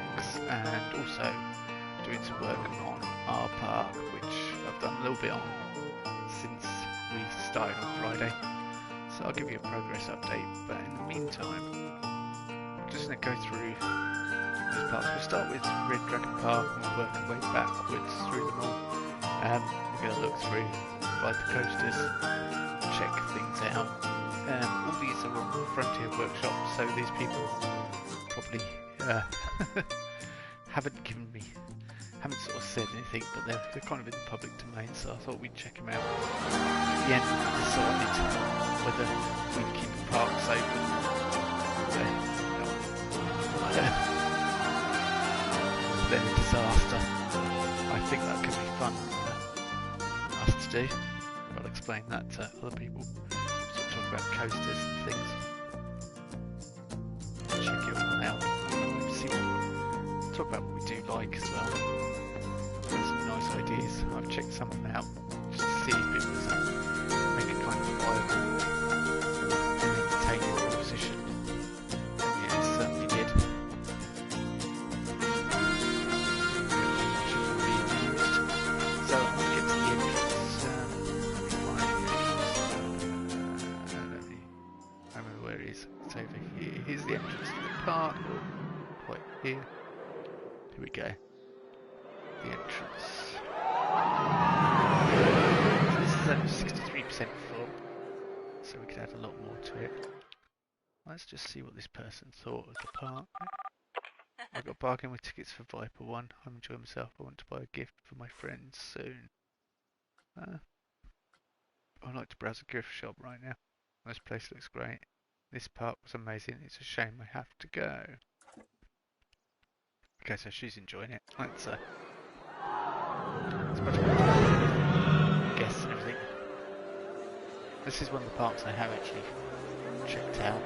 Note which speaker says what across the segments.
Speaker 1: parks, and also doing some work on our park, which I've done a little bit on since we started on Friday. So I'll give you a progress update, but in the meantime, I'm just going to go through these parks. We'll start with Red Dragon Park and we'll work our way backwards through them all. We're going to look through, ride the coasters, check things out. All these are on Frontier Workshop, so these people probably haven't sort of said anything, but they're kind of in the public domain, so I thought we'd check them out. At the end, we decided whether we'd keep the parks open. Then a disaster. I think that could be fun for us to do. I'll explain that to other people. Sort of talk about coasters and things. Check it all out. Talk about what we do like as well. There's some nice ideas. I've checked some of them out just to see if it was make it kind of viable and entertaining proposition. And yeah, it certainly did. So I'm going to get to the entrance. Let me remember where it is. It's over here. Here's the entrance to the park. Right here. Here we go. The entrance. This is at 63% full, so we could add a lot more to it. Let's just see what this person thought of the park. I got bargain with tickets for Viper 1. I'm enjoying myself. I want to buy a gift for my friends soon. I'd like to browse a gift shop right now. This place looks great. This park was amazing. It's a shame I have to go. Okay, so she's enjoying it. Let's guess and everything. This is one of the parks I have actually checked out.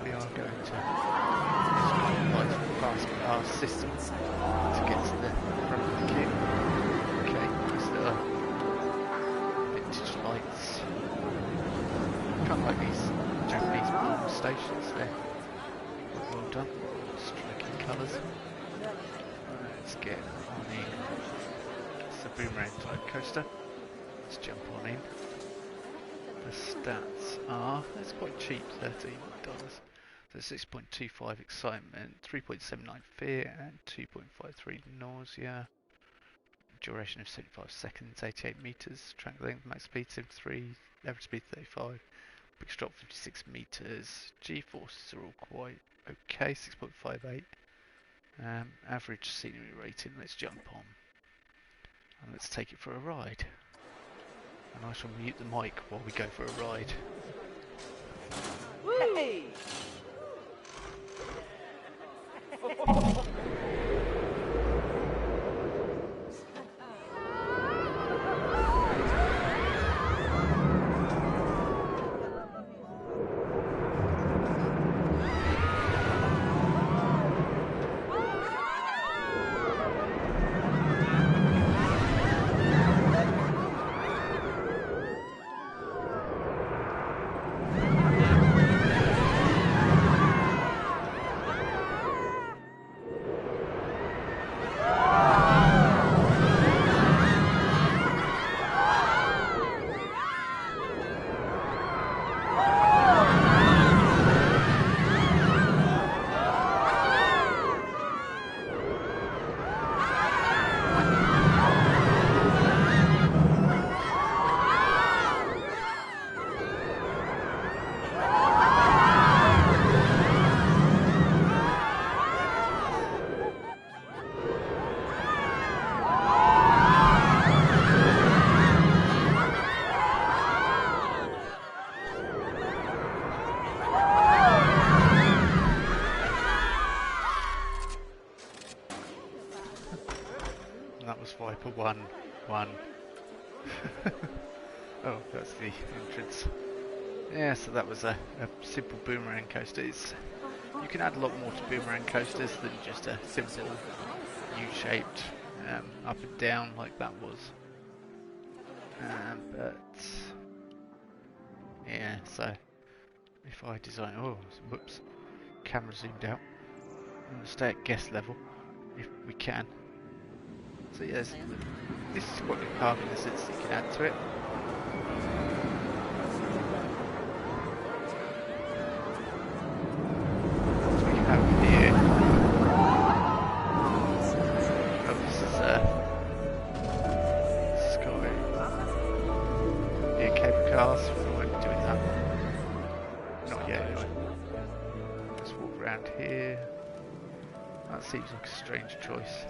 Speaker 1: We are going to pass our system to get to the front of the queue. Okay, nice little vintage lights. Kind of like these Japanese bomb stations there. Well done. Striking colours. Let's get on in. It's the Boomerang Coaster. Let's jump on in. The stats are, it's quite cheap, $13. So 6.25 excitement, 3.79 fear, and 2.53 nausea. Duration of 75 seconds, 88 meters. Track length, max speed 73, average speed 35. Big drop 56 meters. G-forces are all quite okay, 6.58. Average scenery rating. Let's jump on and let's take it for a ride. And I shall mute the mic while we go for a ride.
Speaker 2: Hey!
Speaker 1: Viper 1. Oh, that's the entrance. Yeah, so that was a simple Boomerang coaster. You can add a lot more to Boomerang coasters than just a simple U-shaped up and down like that was. But Yeah, so if I design, oh, whoops, camera zoomed out. I'm gonna stay at guest level if we can. So yes, this is quite a big park in the sense that you can add to it. So we have here. Oh, this is Sky. Yeah, cable cars. We won't be doing that. Not yet, anyway. Let's walk around here. That seems like a strange choice.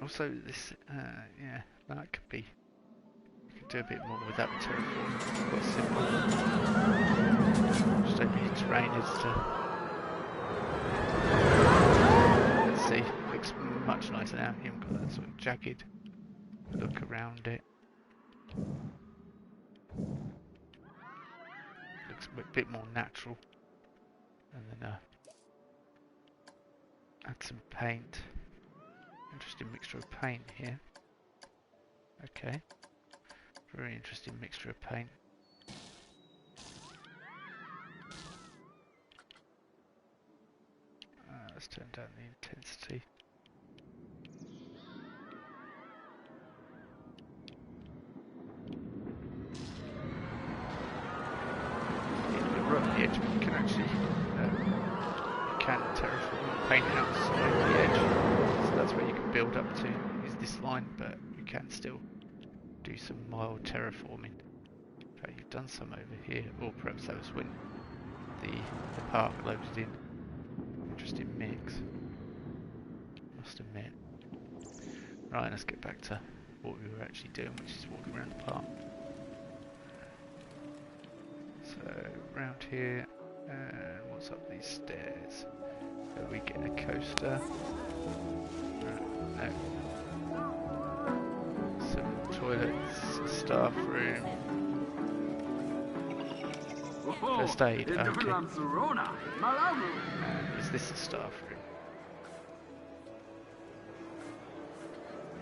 Speaker 1: Also, this, yeah, that could be. You could do a bit more with that terraform. It's quite simple. Just don't need terrain as to. Let's see. Looks much nicer now. You haven't got that sort of jagged look around it. Looks a bit more natural. And then add some paint. Interesting mixture of paint here. Okay. Very interesting mixture of paint. Let's turn down the intensity. Right on the edge, but you can actually terraform and paint outside the edge. So that's where you can build up to, is this line, but you can still do some mild terraforming. In fact, you've done some over here, or perhaps that was when the park loaded in. Interesting mix, must admit. Right, let's get back to what we were actually doing, which is walking around the park. So, around here, and what's up these stairs? So we get a coaster. No. Some toilets, a staff room. First aid, okay. Is this a staff room?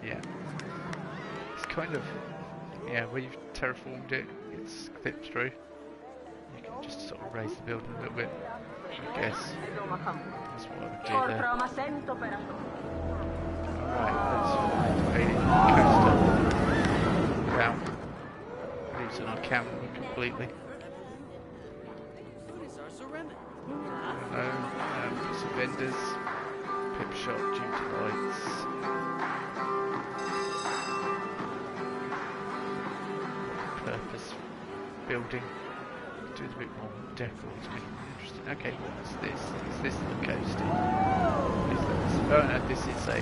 Speaker 1: Yeah. It's kind of, yeah, where you've terraformed it, it's clipped through. You can just sort of raise the building a little bit, I guess. That's what I would do there. Alright, let's find a coaster. Wow. Leaves on our camera completely. Some vendors, pip shop, duty lights. Purpose building. Do it a bit more decor to make it interesting. Okay, what's this? Is this the coaster? Is this? Oh no, this is a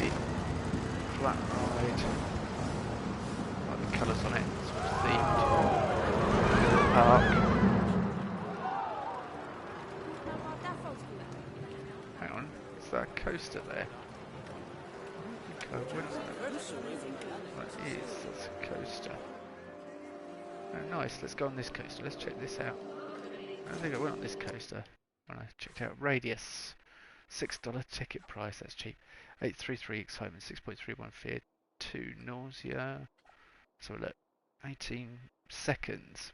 Speaker 1: flat ride. Like the colours on it, sort of themed. Park. Hang on, is that a coaster there? That is, that's a coaster. Oh nice, let's go on this coaster, let's check this out. I don't think I went on this coaster when I checked out Radius. $6 ticket price, that's cheap. 833 excitement, 6.31 fear, 2 nausea. So look, 18 seconds.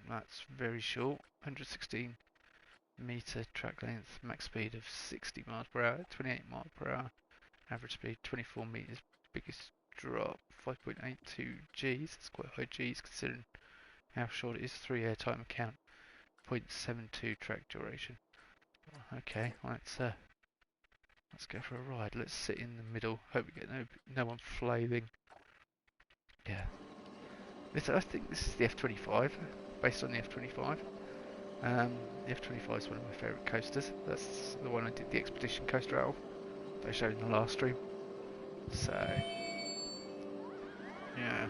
Speaker 1: That's very short. 116 meter track length, max speed of 60 miles per hour, 28 miles per hour. Average speed 24 meters. Biggest drop 5.82 Gs. That's quite high Gs considering how short it is. 3 airtime account. 0.72 track duration. Okay, let's go for a ride. Let's sit in the middle. Hope we get no one flailing. Yeah. I think this is the F25, based on the F25. The F25 is one of my favourite coasters. That's the one I did the expedition coaster out of. That I showed in the last stream. So, yeah.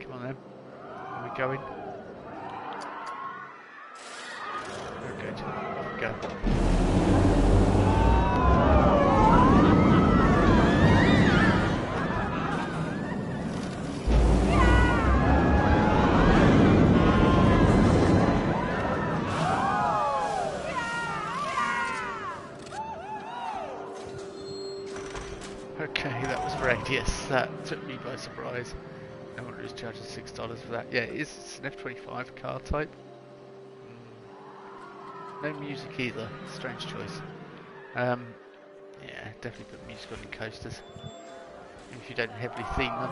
Speaker 1: Come on then. Are we going? We're good. Off we go. Okay, that was Radius. That took me by surprise. No one Cruise charges $6 for that. Yeah, it's an F25 car type. No music either. Strange choice. Yeah, definitely put music on your coasters. If you don't heavily theme them.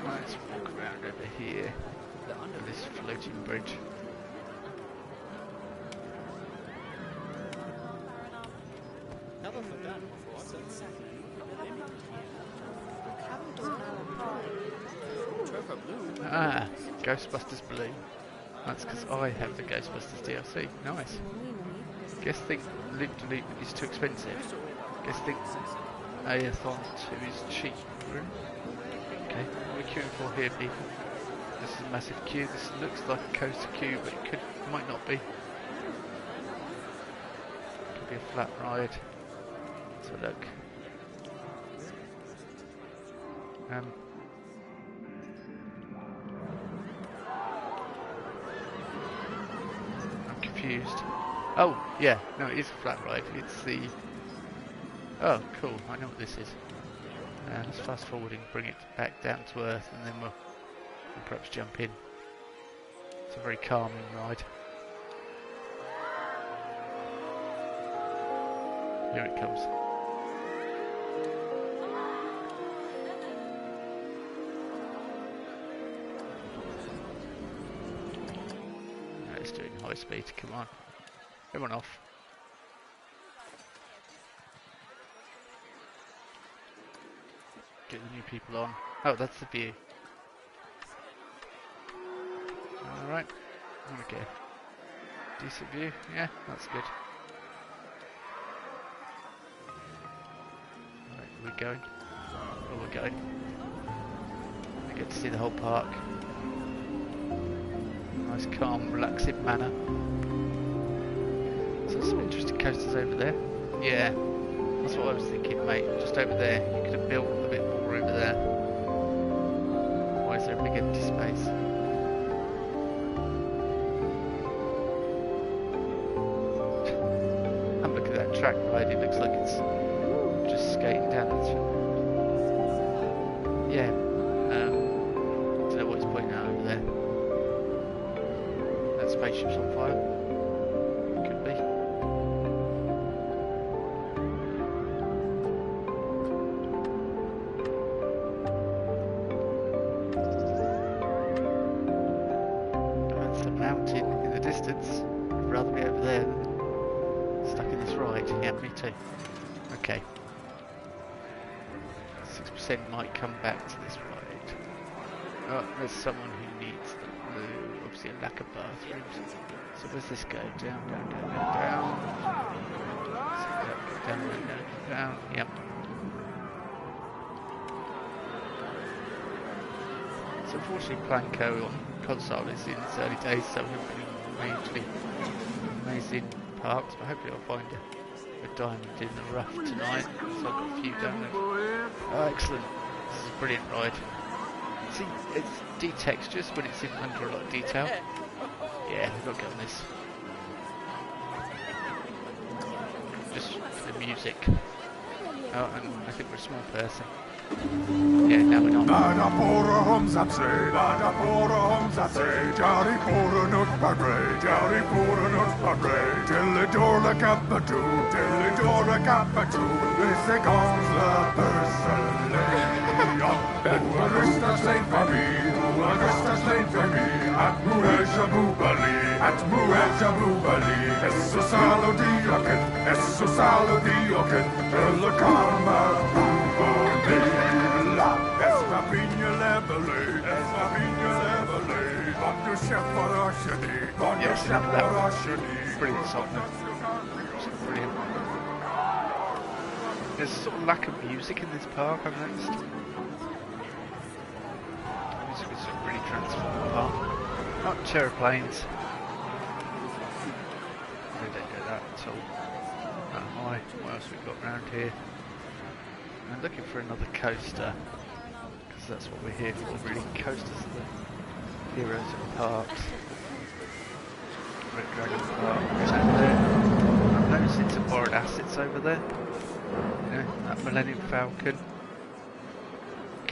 Speaker 1: Let's walk around over here. Under this floating bridge. Ah, Ghostbusters Blue. That's because I have the Ghostbusters DLC. Nice. Guess think Loop to Loop is too expensive. Guess think Aethon 2 is cheap. Okay, what are we queuing for here, people? This is a massive queue. This looks like a coaster queue, but it might not be. Could be a flat ride. Let's have a look. I'm confused. Oh, yeah, no, it is a flat ride. It's the... Oh, cool, I know what this is. Let's fast forward and bring it back down to earth, and then we'll perhaps jump in. It's a very calming ride. Here it comes. No, it's doing high speed, come on. Everyone off. Get the new people on. Oh, that's the view. Alright. Okay. Decent view. Yeah, that's good. Alright, we're going. Oh, we're going. We get to see the whole park. Nice, calm, relaxing manner. So some interesting coasters over there. Yeah, that's what I was thinking, mate. Just over there. You could have built a bit more over there. Why is there a big empty space? And look at that track ride. It looks like it's just skating down. Yeah. Don't know what it's pointing out over there. That spaceship's on fire. Could be. That's the mountain in the distance. I'd rather be over there than stuck in this ride. Yeah, me too. Okay. 6% might come back to this ride. Oh, there's someone who needs the blue. Obviously a lack of bathrooms. So where's this go? Down, down, down, down, down. Down, down, down, down. Yep. So unfortunately Planco on console is in its early days, so we're majorly amazing parks, but hopefully I'll find a diamond in the rough tonight. So I've got a few downloads. Oh, excellent. This is a brilliant ride. See, it's detextures when it's in under a lot of detail. Yeah, we've got to get on this. Just for the music. Oh, and I think we're a small person. Yeah, now we're not. Yes, enough of that. Brilliant song. Brilliant. There's a sort of lack of music in this park, I've noticed. Music is sort of really transformed the park. Not aeroplanes. They don't do that at all. That high. What else we've got around here? I'm looking for another coaster. Because that's what we're here for, really. Coasters are the heroes of the parks. Red Dragon Park is over there. I've noticed some borrowed assets over there. Yeah, that Millennium Falcon.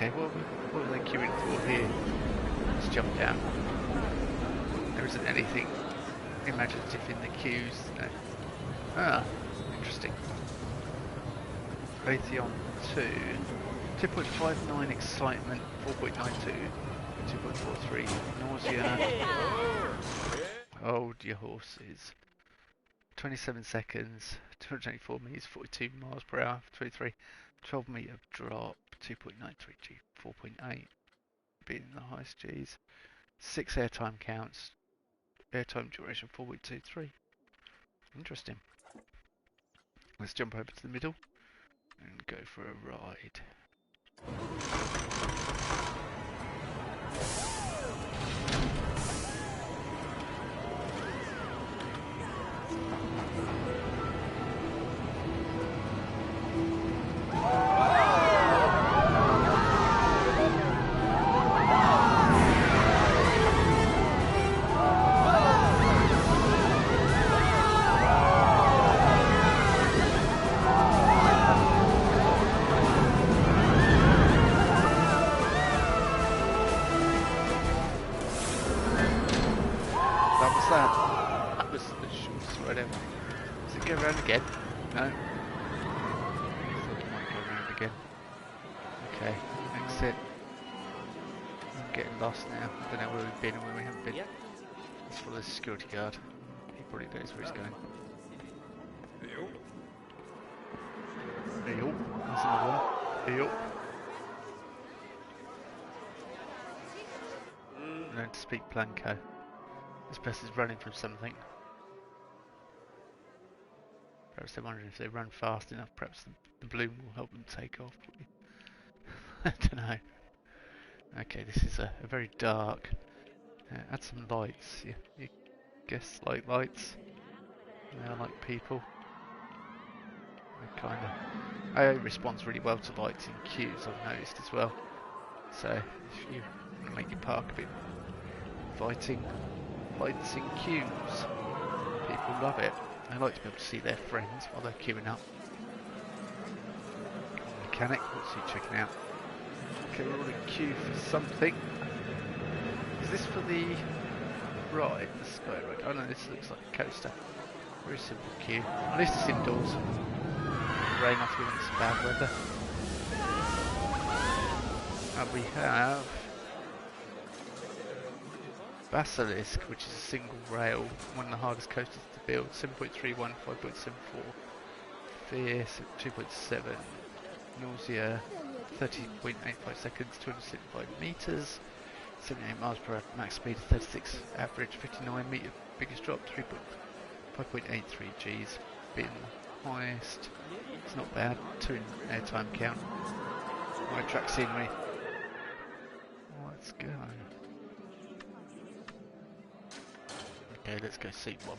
Speaker 1: Okay, what are they queuing for here? Let's jump down. There isn't anything imaginative in the queues. No. Ah, interesting. Raytheon 2. 2.59 excitement, 4.92, 2.43 nausea. Hold your horses. 27 seconds, 224 meters, 42 miles per hour, 23, 12 meter drop, 2.93 G, 4.8, being the highest Gs. 6 airtime counts, airtime duration 4.23. Interesting. Let's jump over to the middle and go for a ride. That was the shortest ride ever. Does it go around again? No. I thought it might go around again. Okay, exit. I'm getting lost now. I don't know where we've been and where we haven't been. Let's follow the security guard. He probably knows where he's going. Yup. That's another one. Yup. Learn to speak Planco. This person's running from something. Perhaps they're wondering if they run fast enough, perhaps the balloon will help them take off. I don't know. Okay, this is a very dark. Add some lights. You guess like lights. They are like people. I responds really well to lights in queues, I've noticed as well. So if you want to make your park a bit inviting, lights in queues, people love it. They like to be able to see their friends while they're queuing up. Mechanic, what's he checking out? Okay, we're all in queue for something. Is this for the ride, the sky ride? Oh no, this looks like a coaster. Very simple queue. At least it's indoors. Rain off when it's bad weather. And we have Basilisk, which is a single rail, one of the hardest coasters to build. 7.31, 5.74. Fierce at 2.7. Nausea 30.85 seconds, 265 meters. 78 miles per hour, max speed 36, average 59 meter, biggest drop 5.83 Gs, being the highest. It's not bad. 2 in airtime count. My track scenery. Let's go. Okay, let's go seat 1.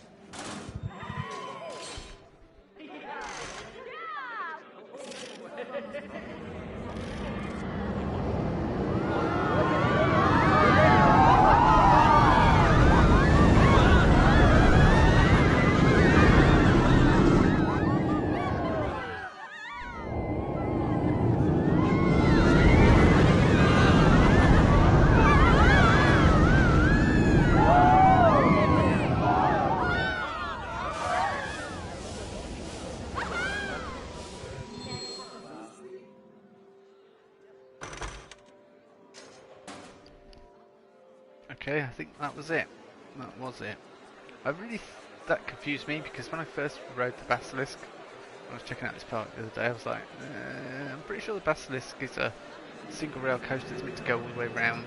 Speaker 1: Okay, I think that was it. That was it. That confused me because when I first rode the Basilisk, I was checking out this park the other day, I was like, I'm pretty sure the Basilisk is a single rail coaster that's meant to go all the way around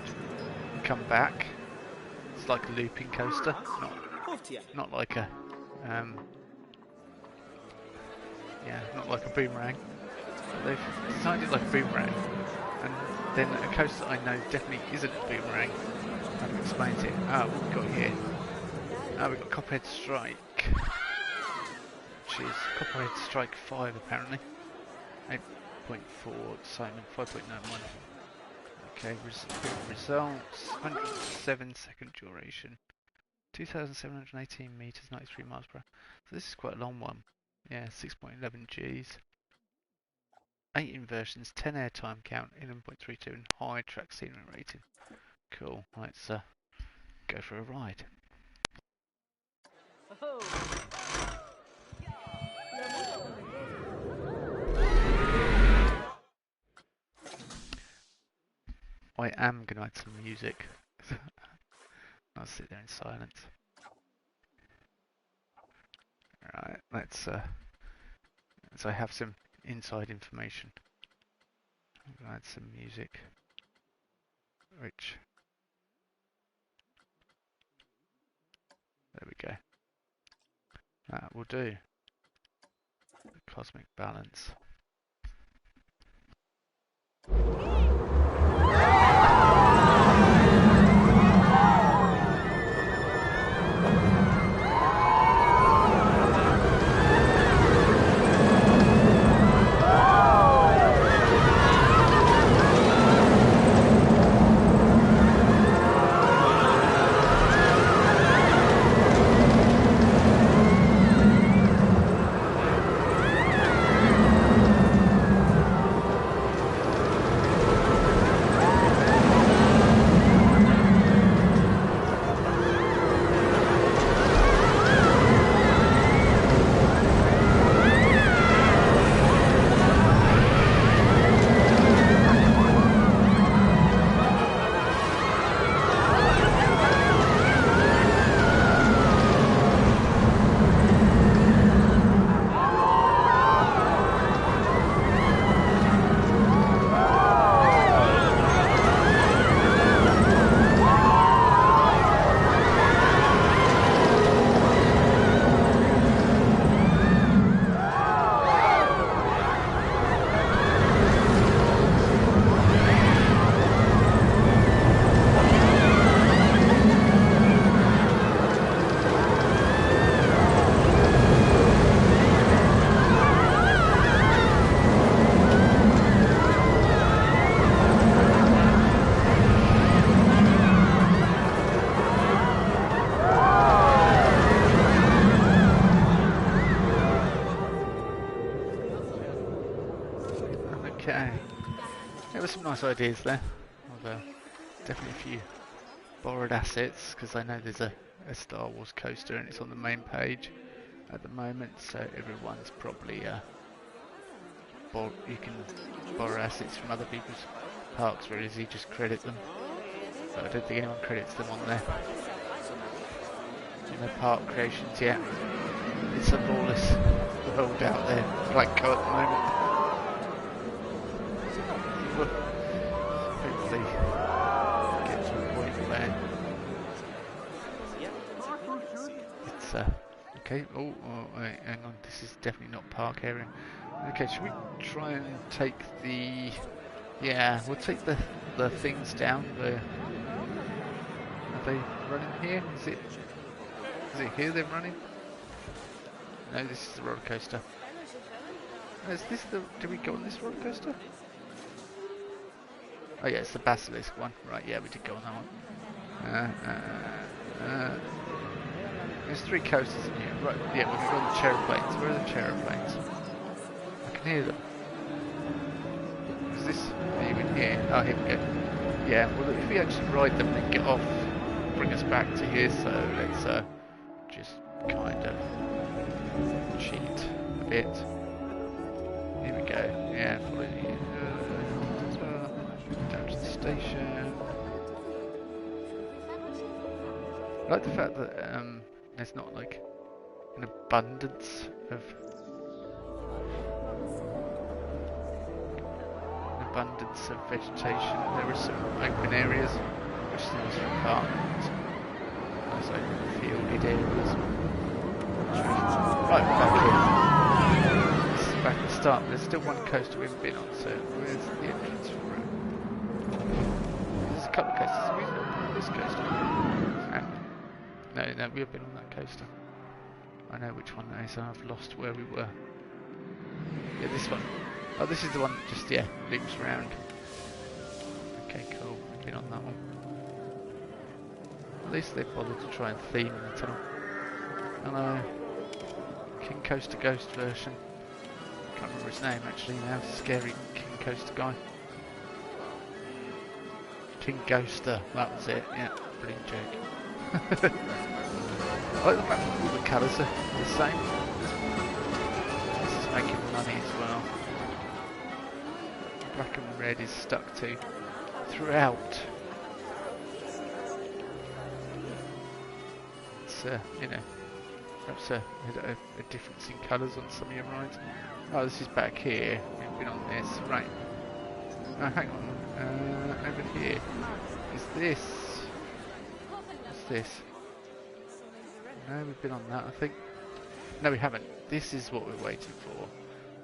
Speaker 1: and come back. It's like a looping coaster, not like a, not like a boomerang. But they've designed it like a boomerang, and then a coaster that I know definitely isn't a boomerang. How do you explain it? What have we got here? We've got Copperhead Strike, which is Copperhead Strike 5 apparently. 8.4 Simon, 5.91. Okay, results, 107 second duration, 2,718 meters, 93 miles per hour. So this is quite a long one. Yeah, 6.11 Gs. 8 inversions, 10 airtime count, 11.32 and high track scenery rating. Cool. Let's go for a ride. I am going to add some music. I'll sit there in silence. Right, let's so I have some inside information. I'm going to add some music, which, there we go. That will do. The cosmic balance. Okay, there were some nice ideas there. Definitely a few borrowed assets, because I know there's a Star Wars coaster and it's on the main page at the moment, so everyone's probably you can borrow assets from other people's parks very easily, just credit them. But I don't think anyone credits them on their park creations yet. It's a lawless world out there, Planco at the moment. Hopefully get to a point where it's okay. Oh, wait, hang on, this is definitely not park area. Okay, should we try and take the... Yeah, we'll take the things down. Are they running here? Is it here they're running? No, this is the roller coaster. Is this the... Did we go on this roller coaster? Oh yeah, it's the Basilisk one. Right, yeah, we did go on that one. There's 3 coasters in here. Right, yeah, we can go on the Chairplanes. Where are the Chairplanes? I can hear them. Is this even here? Oh, here we go. Yeah, well, if we actually ride them and get off, bring us back to here, so let's just kind of cheat a bit. Here we go. Yeah, follow you. Down to the station. I like the fact that there's not like an abundance of vegetation. There are some open areas, which seems to be part nice open fielded areas. Right, back here. This is back at the start. There's still one coaster we haven't been on, so where's the entrance for it? There's a couple of coasters. We've not been on this coaster. No, we have been on that coaster. I know which one that is. I've lost where we were. Yeah, this one. Oh, this is the one that just, yeah, loops around. Okay, cool. We've been on that one. At least they bothered to try and theme the tunnel. Hello. King Coaster Ghost version. Can't remember his name actually now. Scary King Coaster guy. King Ghoster, that was it. Yeah, brilliant joke. I like the fact that all the colours are the same. This is making money as well. Black and red is stuck to throughout. It's you know, perhaps a difference in colours on some of your rides. Oh, this is back here. We've been on this, right? Oh, hang on. Over here. Is this? What's this? No, we've been on that, I think. No, we haven't. This is what we're waiting for.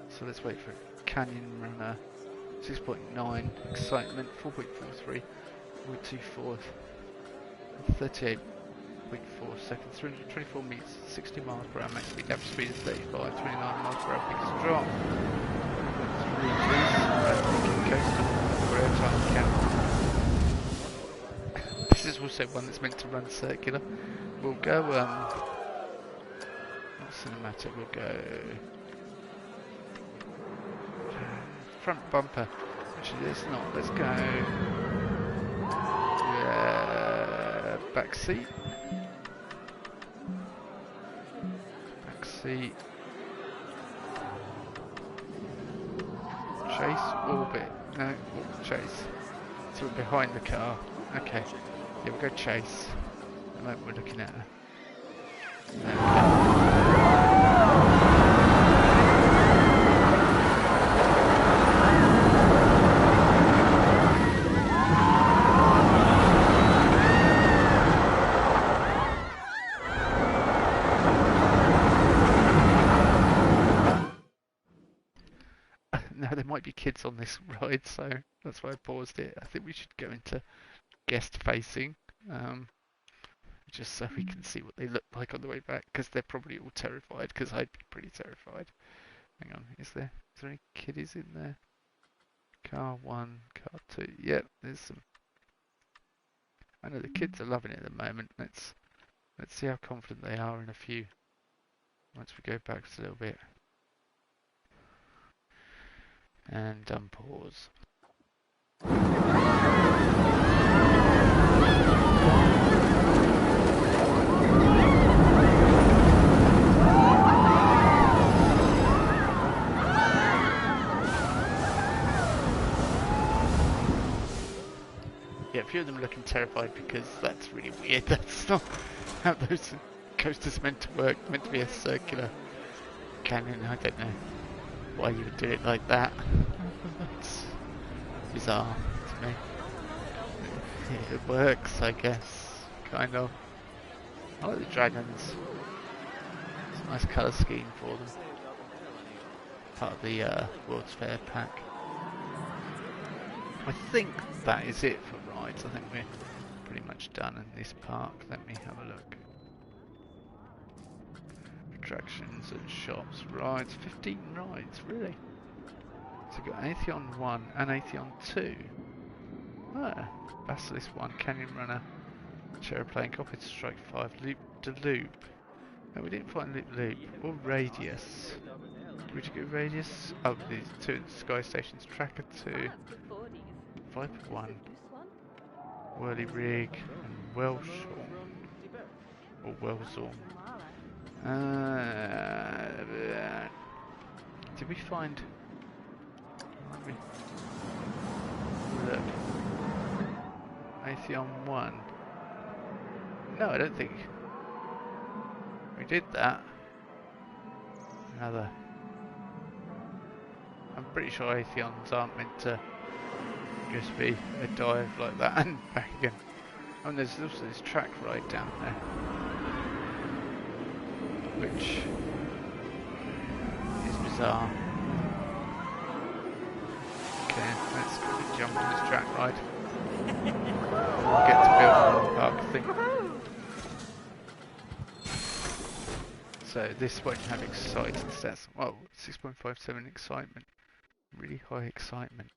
Speaker 1: So let's wait for Canyon Runner. 6.9 excitement, 4.43, 4.24, 38.4 seconds, 324 meters, 60 miles per hour, max speed, average speed is 35, 29 miles per hour, biggest drop, 3 G's, coaster, for airtime count. This is also one that's meant to run circular. We'll go, cinematic, we'll go front bumper. Actually, let's not. Let's go back seat. Back seat. Chase orbit. No, chase. So we're behind the car. Okay. Yeah, we'll go chase. The moment we're looking at her. Okay. There might be kids on this ride, so that's why I paused it. I think we should go into guest facing, just so we can see what they look like on the way back, because they're probably all terrified, because I'd be pretty terrified. Hang on, is there any kiddies in there? Car 1, car 2, yep, there's some. I know the kids are loving it at the moment. Let's see how confident they are in a few, once we go back a little bit. And pause. Yeah, a few of them looking terrified because that's really weird. That's not how those coasters meant to work. Meant to be a circular canyon. I don't know why you would do it like that. It's bizarre to me. It works, I guess. Kind of. I like the dragons. It's a nice colour scheme for them. Part of the World's Fair pack. I think that is it for rides. I think we're pretty much done in this park. Let me have a look. Attractions and shops. Rides. 15 rides, really? So we've got Atheon 1 and Atheon 2. Ah, Basilisk 1, Canyon Runner, Cherry Planco, Strike 5, Loop to Loop. No, we didn't find Loop Loop. Or Radius. Would you go Radius? Oh, these two Sky Stations. Tracker 2, Viper 1, Whirly Rig, and Welshorn. Or Wellshorn. Did we find... Look. Atheon 1. No, I don't think we did that. Another. I'm pretty sure Atheons aren't meant to just be a dive like that and back again. Oh, and there's also this track ride down there, which is bizarre. Okay, let's quickly jump on this track ride. We'll get to build another park, I think. So this won't have excited stats. Whoa, 6.57 excitement. Really high excitement.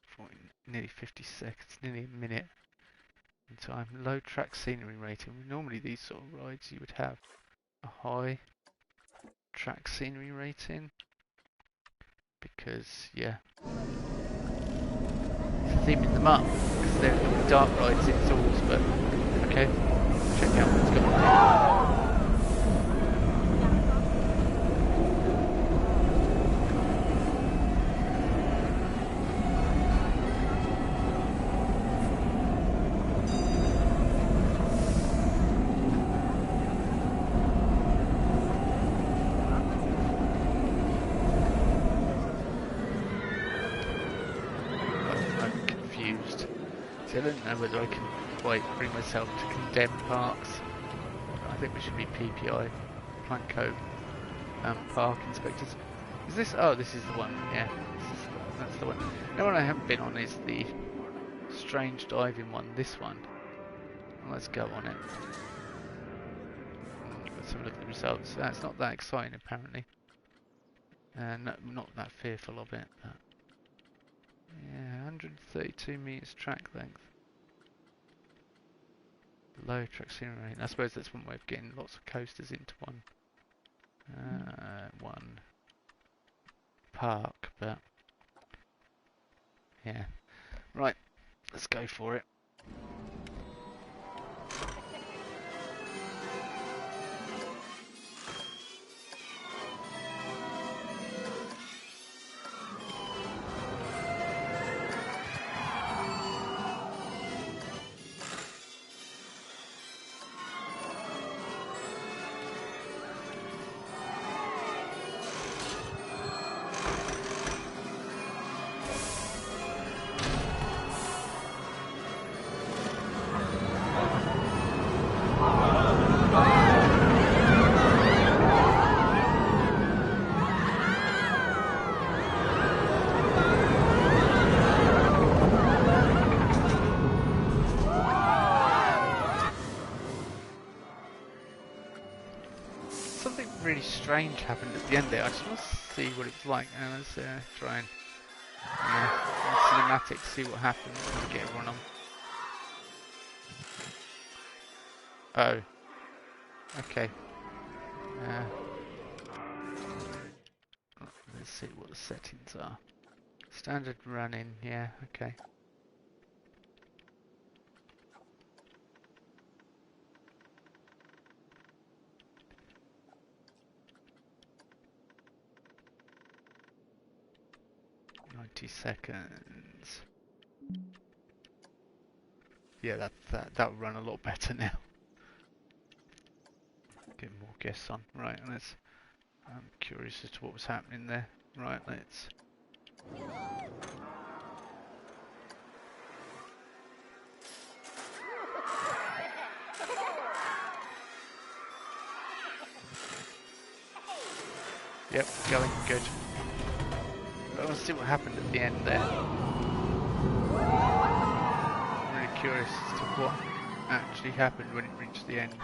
Speaker 1: For nearly 50 seconds, nearly a minute in time. Low track scenery rating. Normally these sort of rides you would have a high track scenery rating. Because, yeah, theming them up. Because they're not dark rides in tools, but okay. Check out what's going on here. I don't know whether I can quite bring myself to condemn parks. I think we should be PPI, Planco, park inspectors. Is this? Oh, this is the one. Yeah, that's the one. No one I haven't been on is the strange diving one. This one. Well, let's go on it. Let's have a look at the results. It's not that exciting apparently. No, not that fearful of it. But yeah, 132 meters track length. Low track scenery. I suppose that's one way of getting lots of coasters into one park, but yeah. Right, let's go for it. Something really strange happened at the end there. I just want to see what it's like. And let's try and cinematic, see what happens when we get everyone on. Oh. Okay. Let's see what the settings are. Standard running, yeah, okay. Seconds. Yeah, that'll run a lot better now. Get more guests on. Right, let's. I'm curious as to what was happening there. Right, let's. Yep, going good. I want to see what happened at the end there. I'm really curious as to what actually happened when it reached the end.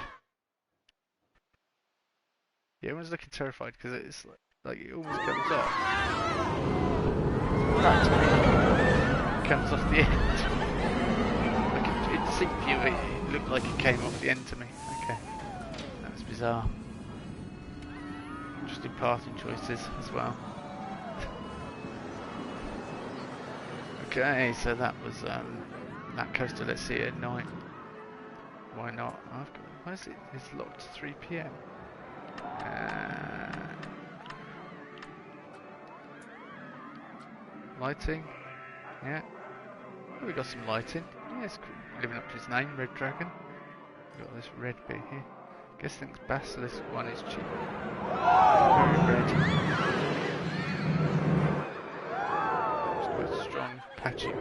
Speaker 1: Yeah, everyone's looking terrified because it's like it almost comes off. That comes off the end. Like in sync view, it looked like it came off the end to me. Okay, that was bizarre. Interesting pathing choices as well. Okay, so that was that coaster. Let's see it at night. Why not? Why is it? It's locked to 3 PM. Lighting, yeah. Oh, we got some lighting. Yeah, it's living up to his name, Red Dragon. We've got this red bit here. Guess thinks Basilisk one is cheap. Very red. It's quite strong, patchy.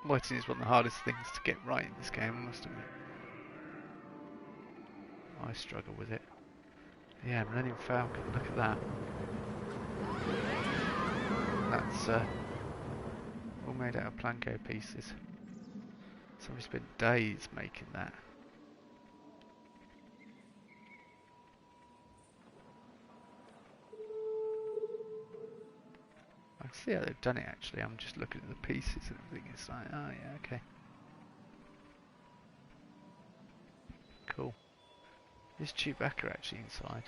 Speaker 1: Lighting is one of the hardest things to get right in this game, I must admit. I struggle with it. Yeah, Millennium Falcon, look at that. That's all made out of Planco pieces. Somebody spent days making that. I can see how they've done it actually. I'm just looking at the pieces and everything. It's like, oh yeah, okay. Cool. Is Chewbacca actually inside?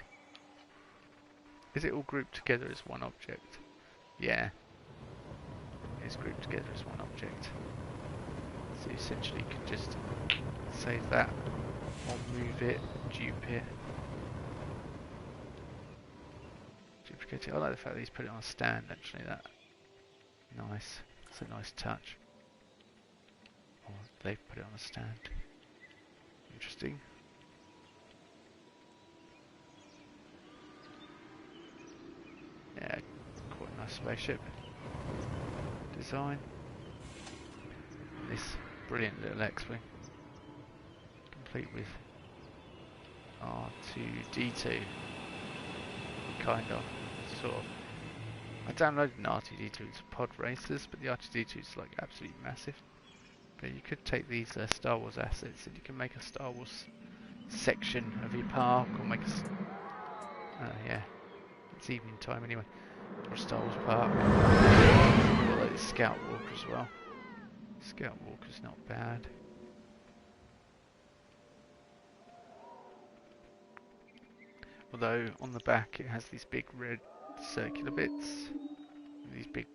Speaker 1: Is it all grouped together as one object? Yeah. It's grouped together as one object. So essentially you can just save that or move it, dupe it. Duplicate it. I like the fact that he's put it on a stand actually, that. Nice. It's a nice touch. Or they've put it on a stand. Interesting. Yeah, quite a nice spaceship design. This brilliant little X-Wing, complete with R2-D2, kind of, sort of. I downloaded an R2-D2, it's pod racers, but the R2-D2 is like absolutely massive. But you could take these Star Wars assets and you can make a Star Wars section of your park, or make a yeah, it's evening time anyway, or a Star Wars park. Or like the Scout Walker as well. Scout Walker's not bad. Although on the back it has these big red circular bits. These big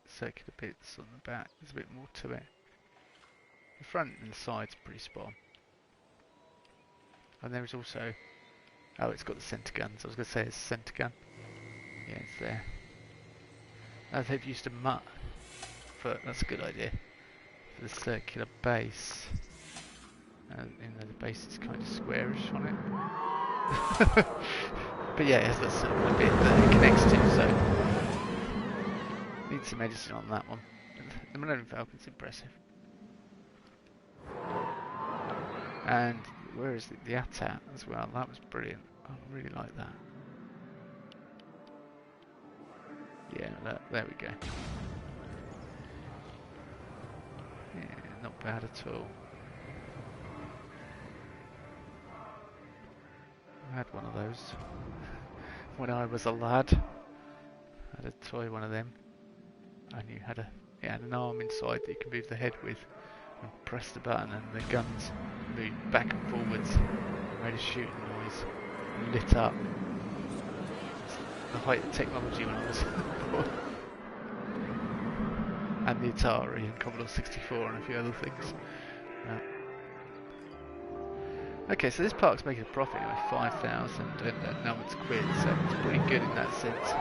Speaker 1: circular bits on the back. There's a bit more to it. The front and the side's pretty spot on. And there is also, oh, it's got the centre guns. I was going to say it's a centre gun. Yeah, it's there. Oh, they've used a mutt for, that's a good idea, for the circular base. Even though the base is kind of squarish on it. But yeah, it has that circular bit that it connects to, so need some editing on that one. The Millennium Falcon's impressive. And where is it? The AT-AT as well. That was brilliant. I really like that. Yeah, there we go. Yeah, not bad at all. I had one of those when I was a lad. I had a toy one of them. And you had it had an arm inside that you could move the head with, and press the button and the guns moved back and forwards and made a shooting noise and lit up. It's the height of technology when I was 4. And the Atari and Commodore 64 and a few other things. Okay, so this park's making a profit anyway, 5,000 and now it's quid, so it's pretty good in that sense.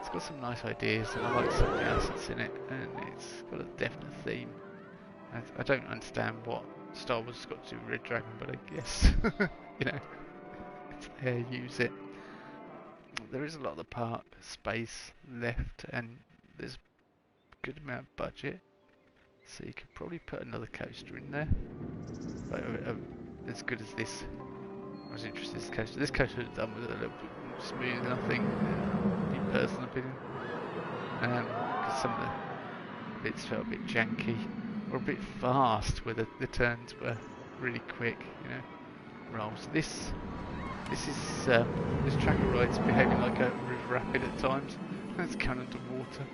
Speaker 1: It's got some nice ideas, and I like some of the assets in it, and it's got a definite theme. I don't understand what Star Wars has got to do with Red Dragon, but I guess, you know, it's there, use it. There is a lot of the park space left, and there's a good amount of budget, so you could probably put another coaster in there, like, as good as this. I was interested in this coaster. This coaster was done with it a little bit more smooth, I think, in personal opinion. Because some of the bits felt a bit janky, or a bit fast, where the turns were really quick, you know, rolls. This tracker ride's behaving like a river rapid at times. It's going under water.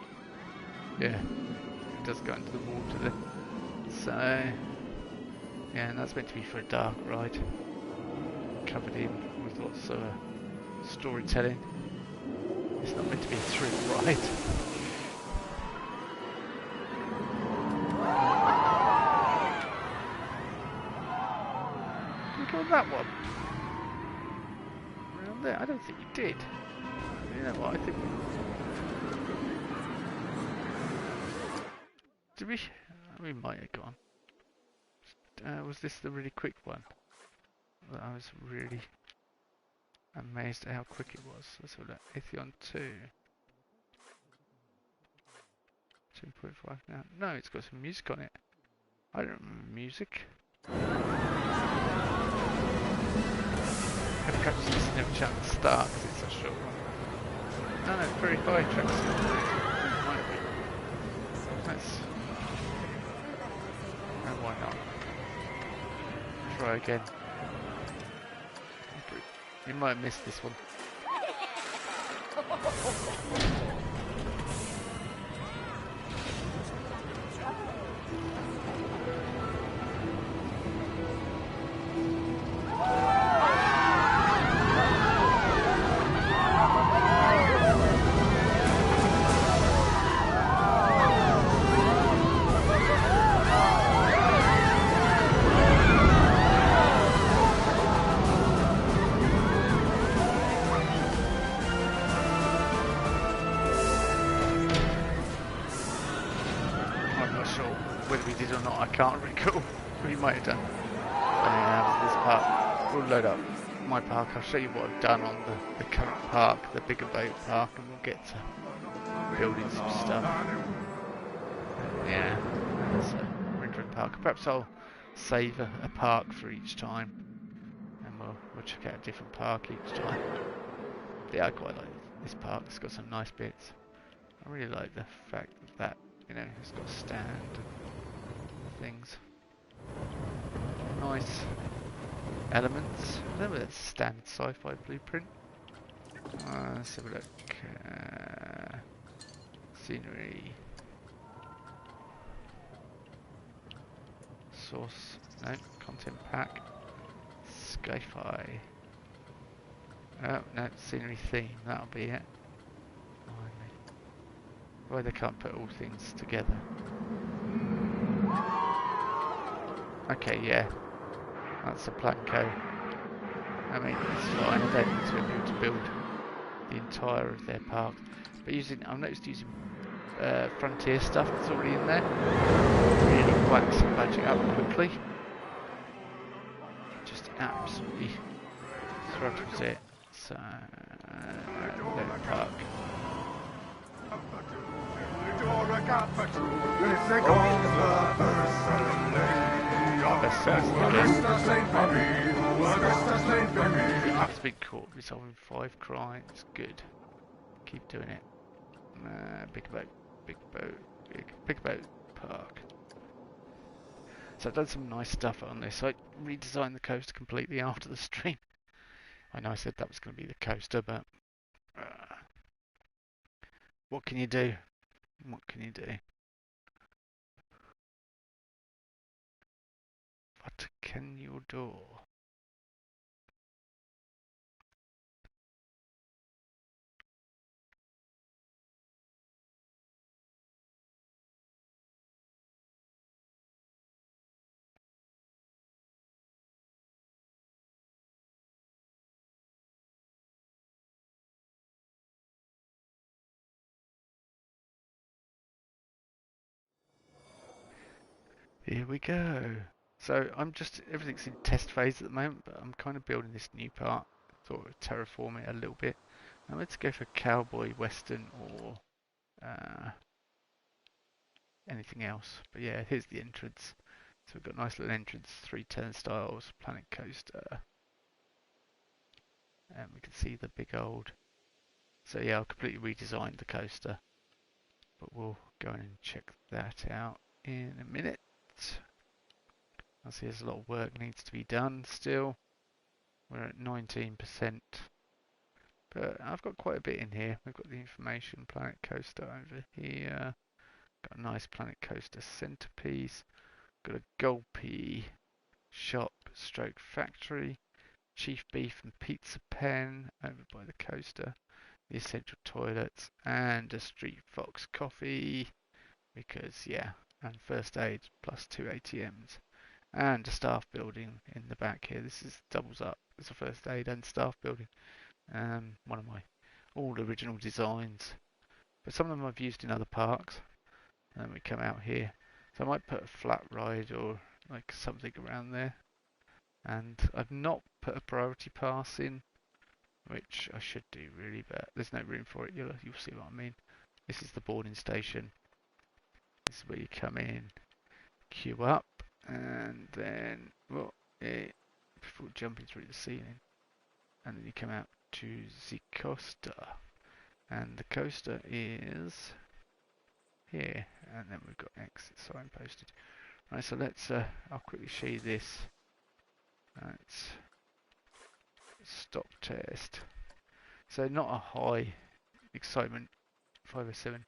Speaker 1: Yeah, it does go into the water there. So, yeah, and that's meant to be for a dark ride. Covered in with lots of storytelling. It's not meant to be a thrill ride. Did we go on that one? Around there? I don't think we did. You know what, I think we... Did we? We might have gone. Was this the really quick one? I was really amazed at how quick it was. Let's have a look. Atheon 2. 2.5 now. No, it's got some music on it. I don't remember music. I perhaps just never chat at the start because it's a short one. No, it's very high tracks. It might be. Let's... And why not? Try again. You might have missed this one. I'm not sure whether we did or not. I can't recall. We might have done. This park, we'll load up my park. I'll show you what I've done on the current park, the bigger boat park, and we'll get to building some stuff. Yeah, that's a rendering park. Perhaps I'll save a park for each time, and we'll check out a different park each time. But yeah, I quite like this park. It's got some nice bits. I really like the fact that you know it's got a stand and things. Nice elements. I don't know if that's standard sci-fi blueprint. Let's have a look. Scenery. Source. No. Content pack. Sci-fi. Oh, no. Scenery theme. That'll be it. Why they can't put all things together. Okay, yeah. That's a Planco. I mean, it's fine. I don't need to be able to build the entire of their park. But I've noticed using Frontier stuff that's already in there really whacks the budget up quickly. Just absolutely throttles it. So, park. That's been caught resolving 5 crimes. Good. Keep doing it. Big boat park. So I've done some nice stuff on this. I redesigned the coaster completely after the stream. I know I said that was going to be the coaster, but what can you do? What can you do? What can you do? Here we go. So everything's in test phase at the moment, but I'm kind of building this new part. Thought I'd terraform it a little bit. Now let's go for cowboy, western, or anything else. But yeah, here's the entrance. So we've got a nice little entrance, 3 turnstiles, Planet Coaster. And we can see the big old... So yeah, I've completely redesigned the coaster. But we'll go in and check that out in a minute. I see there's a lot of work needs to be done still. We're at 19%. But I've got quite a bit in here. We've got the information, Planet Coaster over here. Got a nice Planet Coaster centerpiece. Got a Gulpy shop stroke factory. Chief Beef and Pizza Pen over by the coaster. The essential toilets and a Street Fox coffee. Because, yeah, and first aid plus 2 ATMs. And a staff building in the back here. This doubles up as a first aid and staff building. One of my all original designs. But some of them I've used in other parks. And then we come out here. So I might put a flat ride or like something around there. And I've not put a priority pass in, which I should do really, but there's no room for it. You'll see what I mean. This is the boarding station. This is where you come in, queue up, and then before jumping through the ceiling, and then you come out to the coaster, and the coaster is here, and then we've got exit sign posted. Right, so let's I'll quickly show you this. Right, stop test. So not a high excitement 507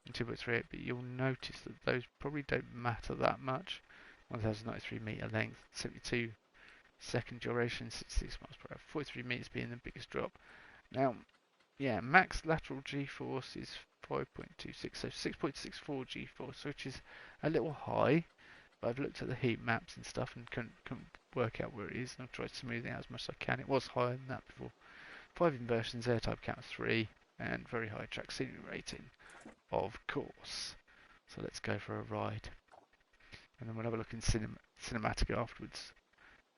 Speaker 1: and 2.38, but you'll notice that those probably don't matter that much. 1093 meter length, 72 second duration, 66 miles per hour, 43 meters being the biggest drop. Now, yeah, max lateral G-force is 5.26, so 6.64 G-force, which is a little high. But I've looked at the heat maps and stuff and couldn't work out where it is, and I've tried smoothing it out as much as I can. It was higher than that before. 5 inversions, air type count 3, and very high track scenery rating, of course. So let's go for a ride. And then we'll have a look in cinematic afterwards.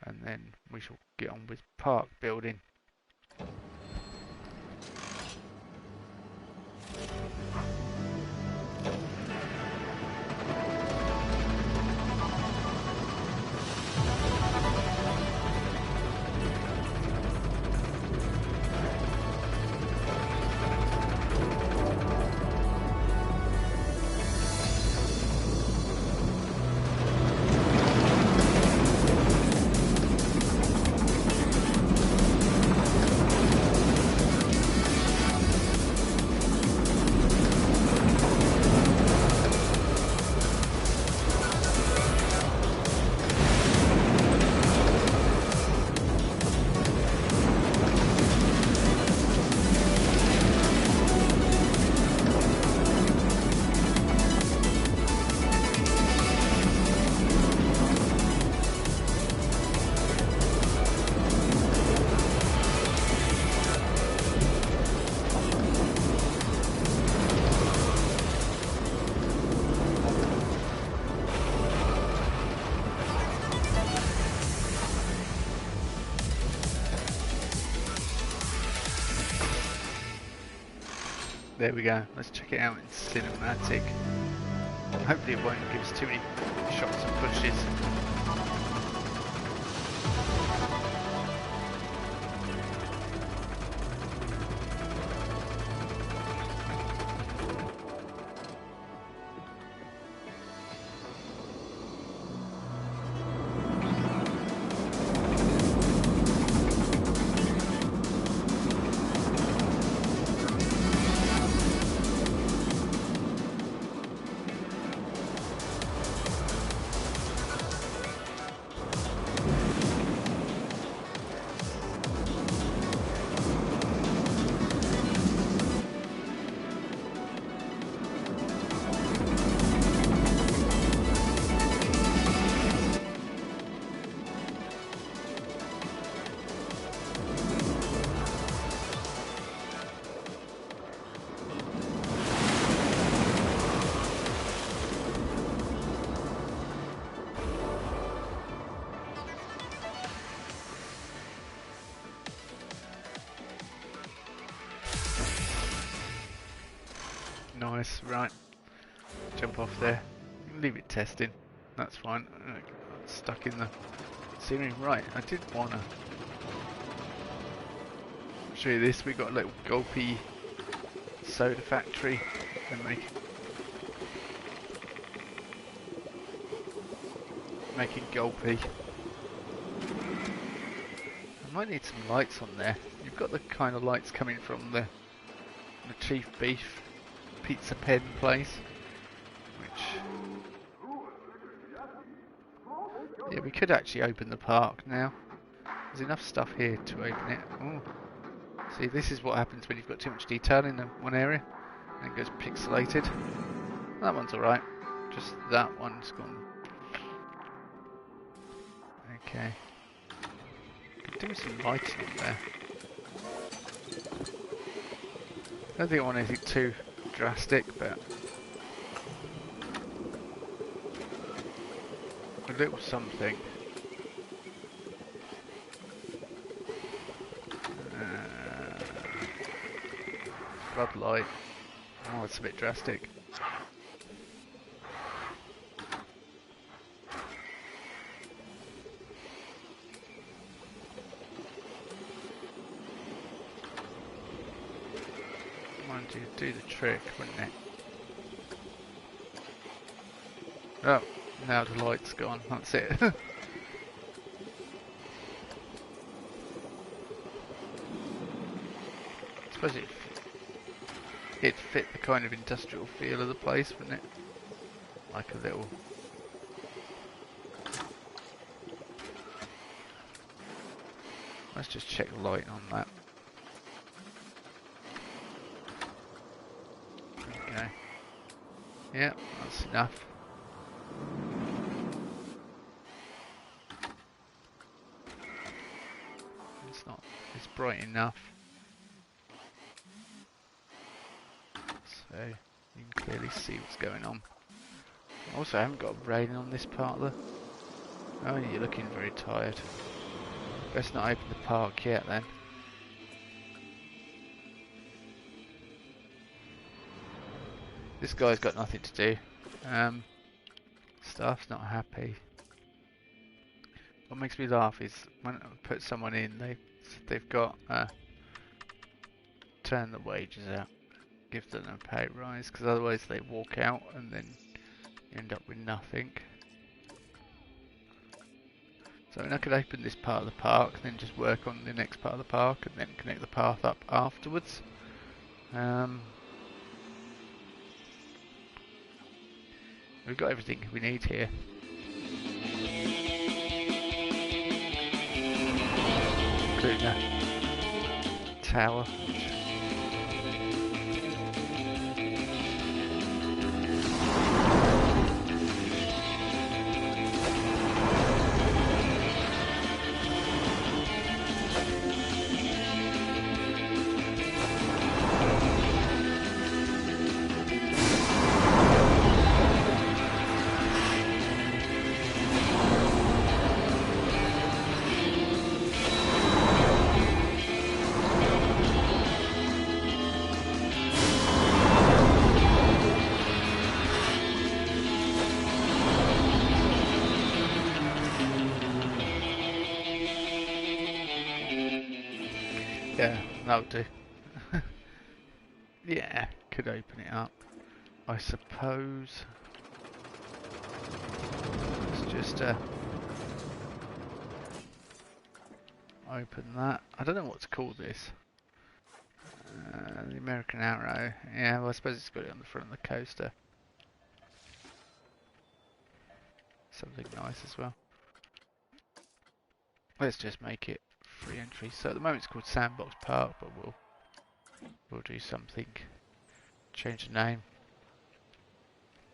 Speaker 1: And then we shall get on with park building. There we go. Let's check it out in cinematic. Hopefully it won't give us too many shots and pushes. Nice, right. Jump off there. Leave it testing. That's fine. Stuck in the ceiling. Right, I did want to show you this. We got a little gulpy soda factory and making gulpy. I might need some lights on there. You've got the kind of lights coming from the Chief Beef pizza pen place, which, yeah, we could actually open the park now. There's enough stuff here to open it. Ooh. See, this is what happens when you've got too much detail in one area and it goes pixelated. That one's alright, just that one's gone. Okay, could do some lighting on there. I don't think I want anything too drastic, but a little something. Floodlight. Oh, it's a bit drastic. Mind you, do the trick, wouldn't it? Oh, now the light's gone. That's it. I suppose it'd fit the kind of industrial feel of the place, wouldn't it? Like a little... Let's just check the light on that. Okay. Yeah, that's enough. It's bright enough. So you can clearly see what's going on. Also, I haven't got a railing on this part of the... Oh, you're looking very tired. Best not open the park yet then. This guy's got nothing to do. Staff's not happy. What makes me laugh is when I put someone in, they've got turn the wages out, give them a pay rise, because otherwise they walk out and then you end up with nothing. So I could open this part of the park, then just work on the next part of the park, and then connect the path up afterwards. We've got everything we need here. Including a tower. Yeah, that'll do. Yeah, could open it up. I suppose. Let's just open that. I don't know what to call this. The American Arrow. Yeah, well I suppose it's got it on the front of the coaster. Something nice as well. Let's just make it free entry. So at the moment it's called Sandbox Park, but we'll do something. Change the name.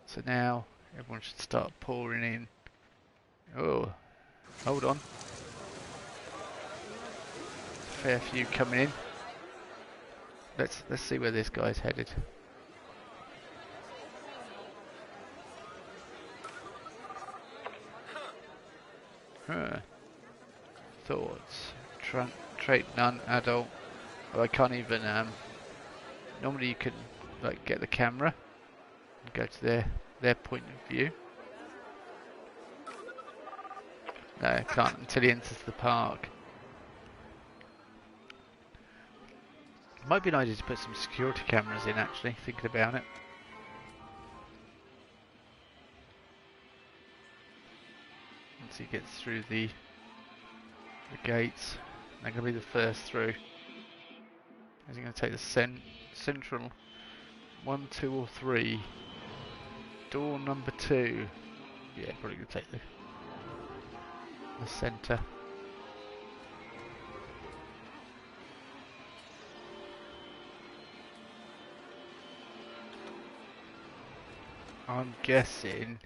Speaker 1: So now everyone should start pouring in. Oh, hold on. Fair few coming in. Let's see where this guy's headed. Thoughts. Trait none. Adult. Oh, I can't even. Normally you can like get the camera and go to their point of view. No, I can't until he enters the park. It might be an idea to put some security cameras in, actually, thinking about it. Once he gets through the gates, they're going to be the first through. Is he going to take the central 1, 2 or 3? Door number 2. Yeah, probably going to take the centre. I'm guessing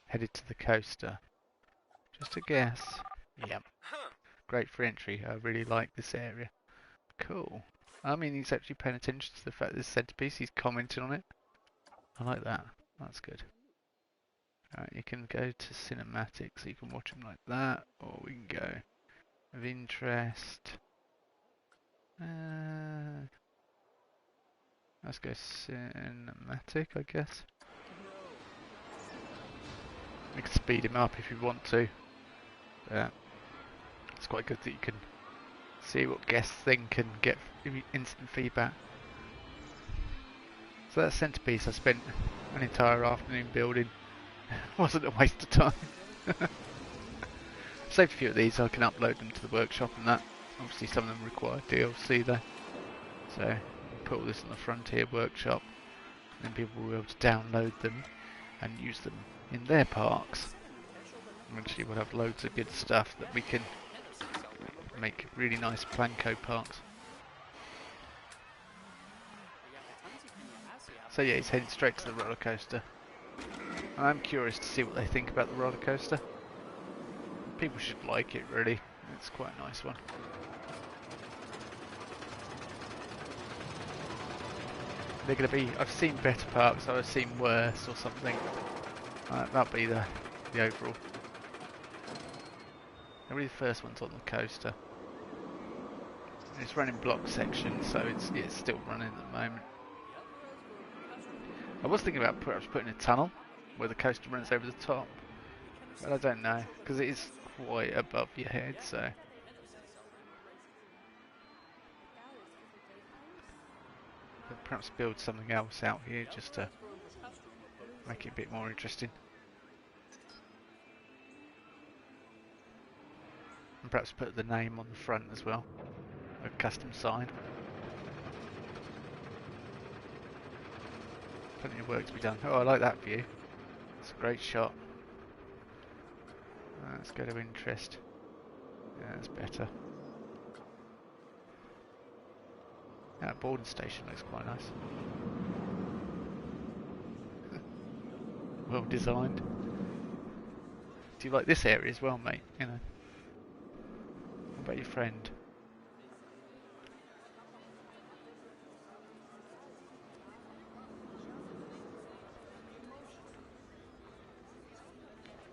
Speaker 1: headed to the coaster. Just a guess. Yep. Great for entry. I really like this area. Cool. I mean, he's actually paying attention to the fact that this centerpiece, he's commenting on it. I like that. That's good. Alright, you can go to cinematic, so you can watch them like that, or we can go of interest. Let's go cinematic, I guess. We can speed him up if you want to. It's quite good that you can see what guests think and get instant feedback. So that centerpiece I spent an entire afternoon building. Wasn't a waste of time. Saved a few of these, so I can upload them to the workshop and that. Obviously some of them require DLC though. So put all this on the Frontier workshop, and then people will be able to download them and use them in their parks. Eventually we'll have loads of good stuff that we can make really nice Planco parks. So yeah, he's heading straight to the roller coaster. I'm curious to see what they think about the roller coaster. People should like it, really. It's quite a nice one. They're going to be... I've seen better parks, I've seen worse or something. That'll be the overall. That'll be the first one's on the coaster. It's running block sections, so it's still running at the moment. I was thinking about perhaps putting a tunnel where the coaster runs over the top, but I don't know because it is quite above your head. So but perhaps build something else out here just to make it a bit more interesting. And perhaps put the name on the front as well, a custom sign. Plenty of work to be done. Oh, I like that view. It's a great shot. Let's go to interest. Yeah, that's better. That boarding station looks quite nice. Well designed. Do you like this area as well, mate? You know. What about your friend?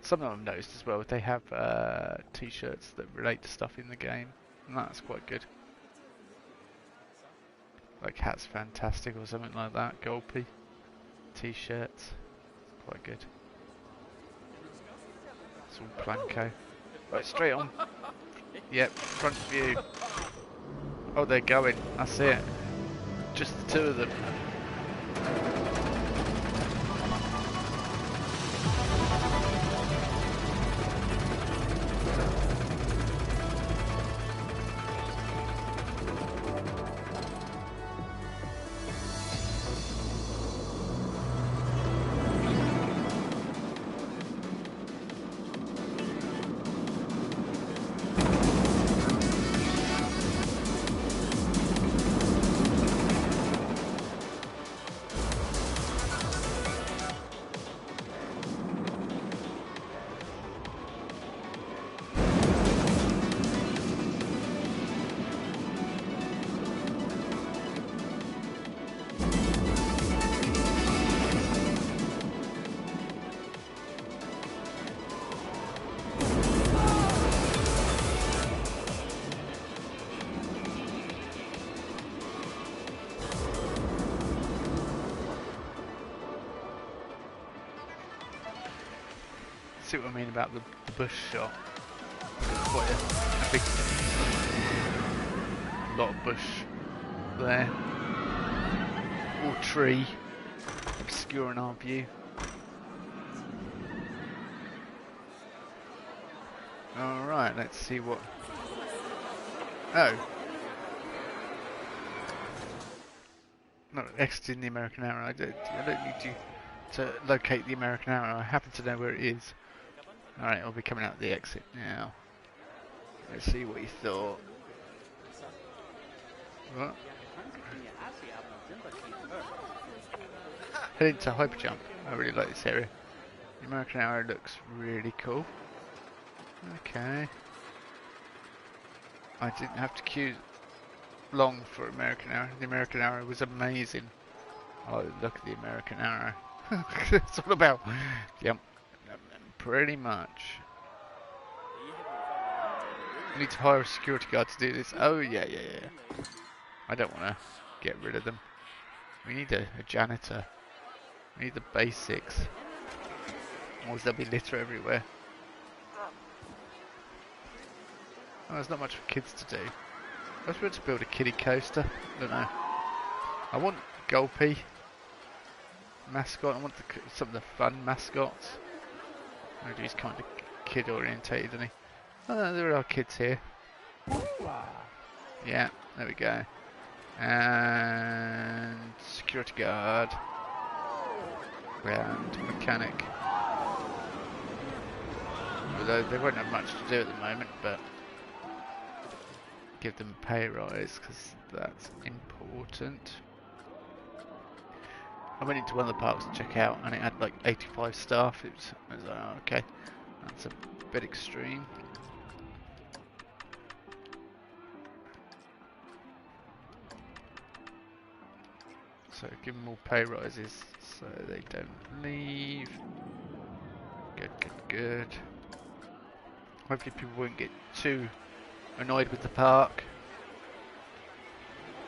Speaker 1: Some of them noticed as well, they have t-shirts that relate to stuff in the game, and that's quite good. Like Hat's Fantastic or something like that, Gulpy. T-shirts, quite good. It's all Planco. Right, straight on. Yep, front view. Oh, they're going, I see it. Just the two of them. See what I mean about the bush shot? Quite a big lot of bush there. All tree obscuring our view. Alright, let's see what... Oh! Not exiting the American Arrow. I don't need you to locate the American Arrow. I happen to know where it is. Alright, I'll be coming out the exit now. Let's see what you thought. What? Heading to Hyperjump. I really like this area. The American Arrow looks really cool. Okay. I didn't have to queue long for American Arrow. The American Arrow was amazing. Oh, look at the American Arrow. It's all about... Yep. Pretty much. I need to hire a security guard to do this. Oh yeah. I don't want to get rid of them. We need a janitor. We need the basics. Otherwise there'll be litter everywhere. Oh, there's not much for kids to do. I was supposed to build a kiddie coaster. I don't know. I want Gulpy mascot. I want some of the fun mascots. Maybe he's kind of kid orientated, isn't he? Oh, there are kids here. Yeah, there we go. And security guard. And mechanic. Although they won't have much to do at the moment, but give them a pay rise because that's important. I went into one of the parks to check out and it had like 85 staff. I was like, oh, okay, that's a bit extreme. So give them all pay rises so they don't leave. good. Hopefully people won't get too annoyed with the park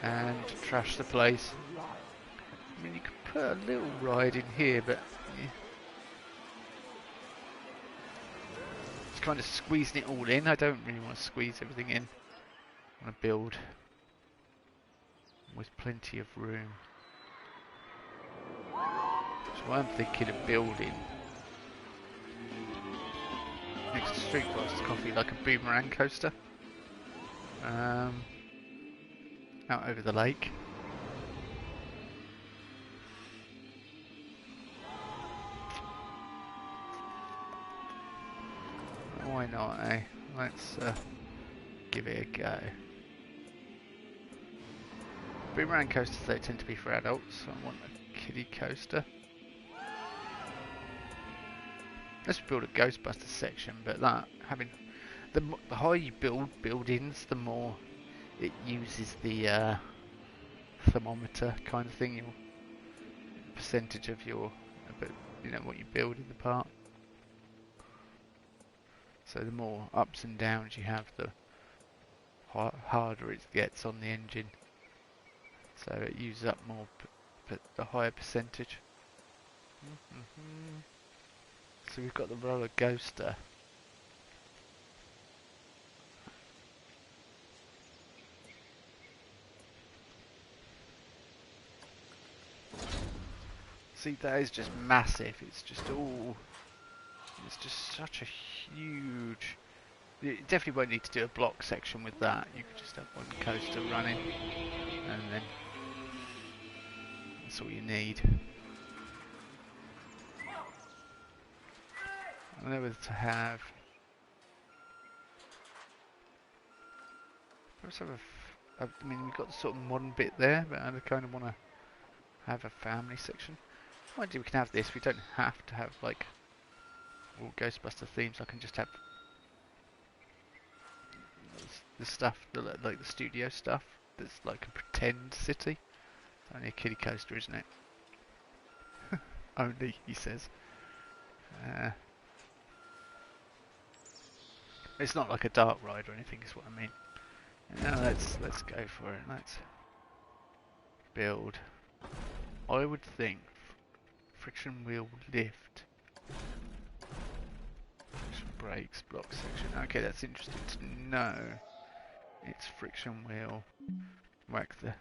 Speaker 1: and trash the place. I mean, you could put a little ride in here, but yeah. It's kind of squeezing it all in. I don't really want to squeeze everything in. I want to build with plenty of room. So I'm thinking of building next to Street Fast Coffee like a Boomerang Coaster. Out over the lake. Why not, eh? Let's give it a go. Boomerang coasters, they tend to be for adults, so I want a kiddie coaster. Let's build a Ghostbusters section, but that, having the higher you build buildings, the more it uses the thermometer kind of thing, your percentage of your, you know, what you build in the park. So the more ups and downs you have, the harder it gets on the engine. So it uses up more, the higher percentage. So we've got the roller coaster. See, that is just massive. It's just all. It's just such a huge. You definitely won't need to do a block section with that. You could just have one coaster running, and then that's all you need. I don't know whether to have. Perhaps have I mean, we've got the sort of modern bit there, but I kind of want to have a family section. Mind you, we can have this. We don't have to have like all Ghostbuster themes. I can just have the stuff, like the studio stuff. That's like a pretend city. It's only a kiddie coaster, isn't it? Only, he says. It's not like a dark ride or anything, is what I mean. Now let's go for it. Let's build. I would think friction wheel lift, friction brakes, block section. Okay, that's interesting to know. It's friction wheel. Whack the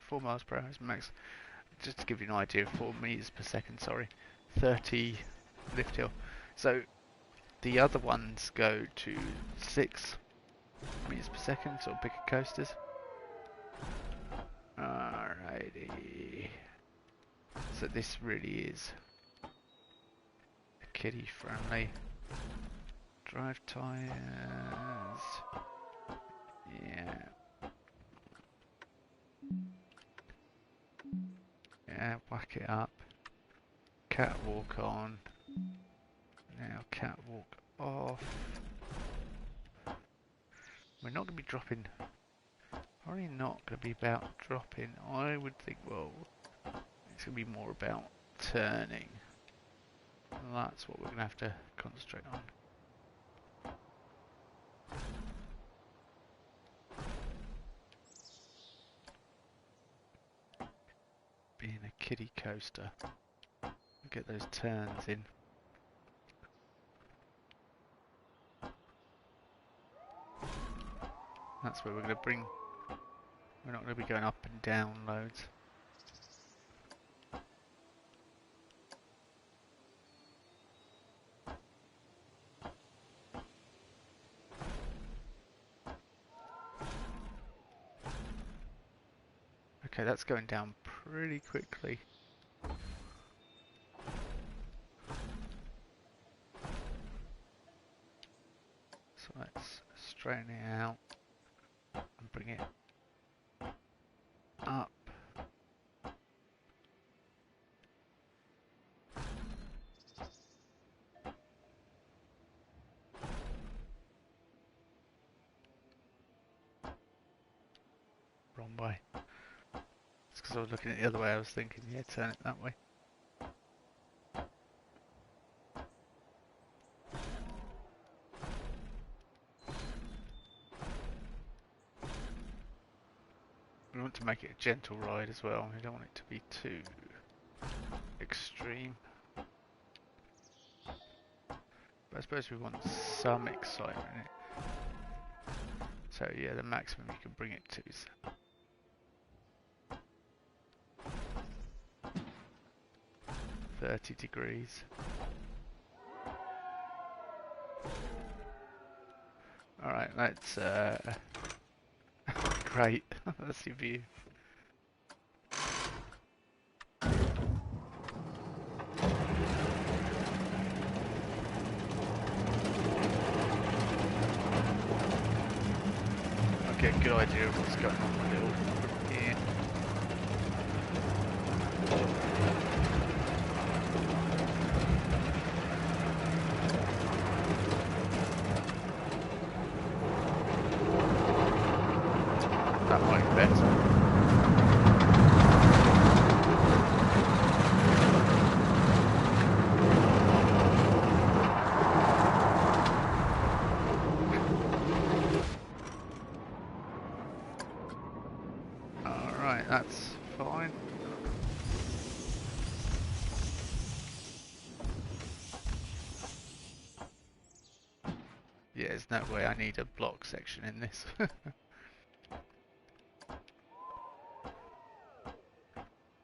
Speaker 1: 4 miles per hour is max. Just to give you an idea, 4 meters per second. Sorry, 30 lift hill. So the other ones go to 6 meters per second, sort of bigger coasters. Alrighty. So this really is a kiddie friendly. Drive tyres. Yeah. Yeah, whack it up. Catwalk on. Now catwalk off. We're not going to be dropping. Probably not going to be about dropping. I would think, well, it's going to be more about turning. And that's what we're going to have to concentrate on. Being a kiddie coaster. Get those turns in. That's where we're going to bring. We're not going to be going up and down loads. Okay, that's going down pretty quickly. So let's straighten it out and bring it up. Wrong way. It's because I was looking at it the other way. I was thinking, yeah, turn it that way. want to make it a gentle ride as well. We don't want it to be too extreme. But I suppose we want some excitement in it. So yeah, the maximum you can bring it to is 30 degrees. Alright, that's great. That's your view. I'll get a good idea of what's going on with it all from here. That might be better. Alright, that's fine. Yeah, there's no way I need a block section in this.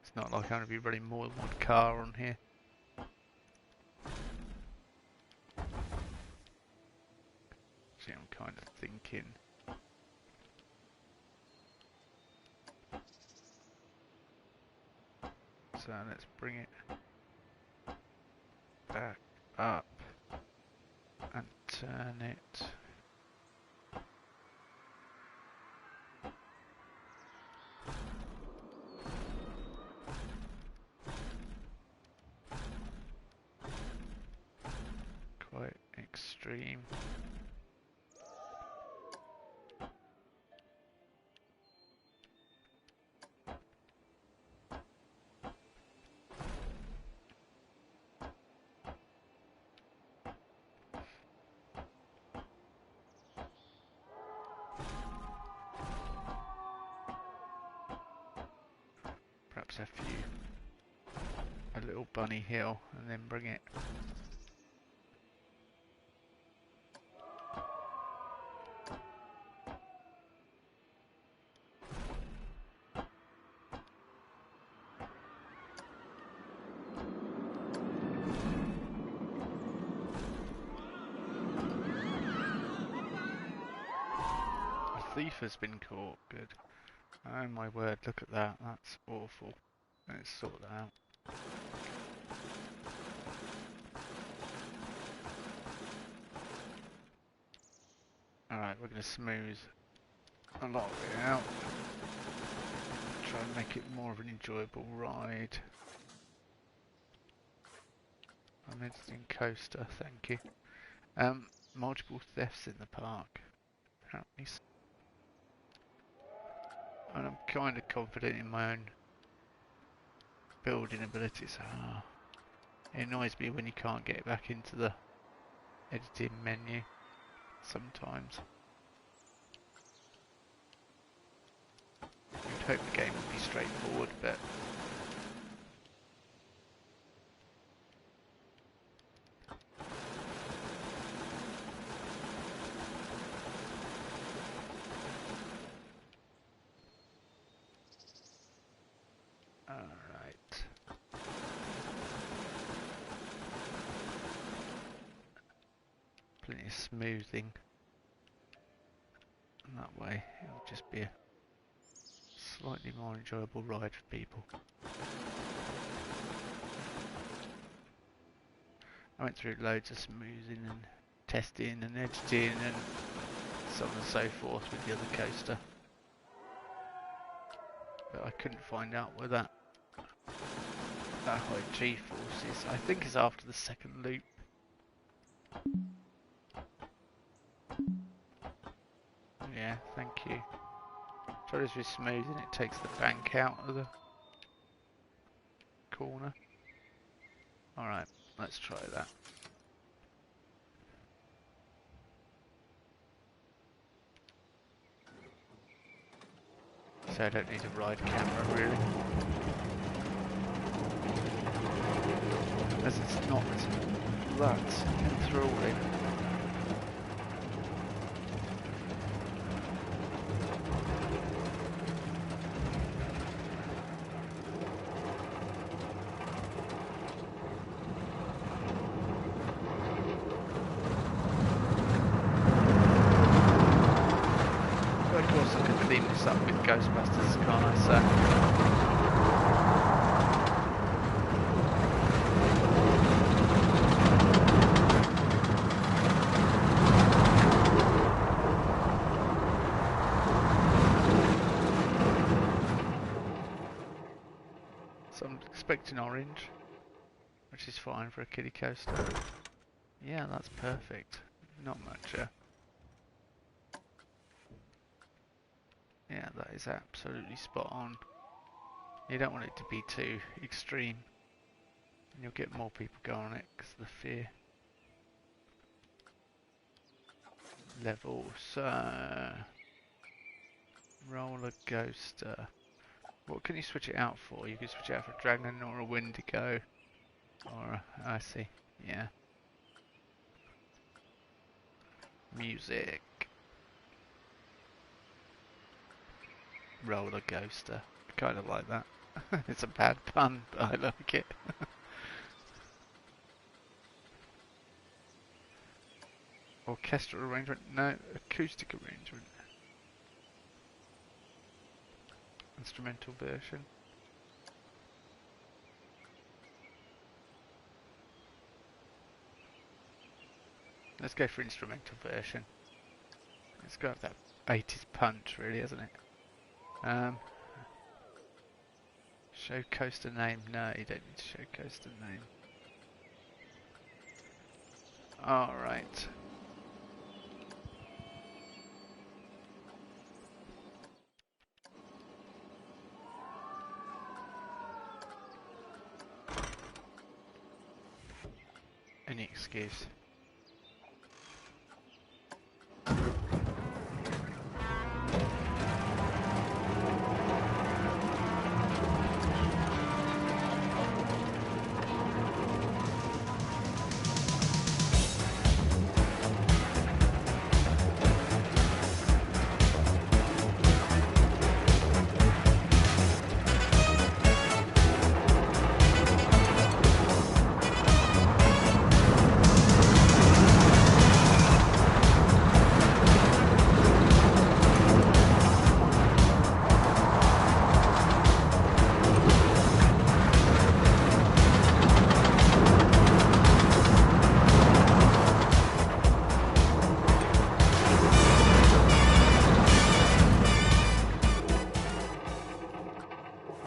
Speaker 1: It's not like I'm going to be running more than one car on here. See, I'm kind of thinking. So let's bring it back up and turn it. Quite extreme. Perhaps a little bunny hill and then bring it. A thief has been caught. Good. Oh my word, look at that. That's awful. Let's sort that out. Alright, we're going to smooth a lot of it out. Try and make it more of an enjoyable ride. I'm editing coaster, thank you. Multiple thefts in the park. Apparently. And I'm kind of confident in my own building abilities. It annoys me when you can't get back into the editing menu sometimes. You'd hope the game would be straightforward, but alright. Plenty of smoothing. And that way it'll just be a slightly more enjoyable ride for people. I went through loads of smoothing and testing and editing and so on and so forth with the other coaster. But I couldn't find out where that high G-force is. I think it's after the second loop. Yeah, thank you. Trouble is with smoothing, it takes the bank out of the corner. Alright, let's try that. So I don't need a ride camera really. As it's not that enthralling. Up with Ghostbusters, can't I, sir? So I'm expecting orange, which is fine for a kiddie coaster. Yeah, that's perfect. Not much. Yeah, that is absolutely spot on. You don't want it to be too extreme, and you'll get more people going on it because of the fear level. So, roller coaster. What can you switch it out for? You can switch it out for a dragon or a Wendigo, or I see. Yeah. Music. Roller coaster. Kind of like that. It's a bad pun, but I like it. Orchestral arrangement? No, acoustic arrangement. Instrumental version. Let's go for instrumental version. It's got that 80s punch, really, hasn't it? Show coaster name. No, you don't need to show coaster name. Alright. Any excuse.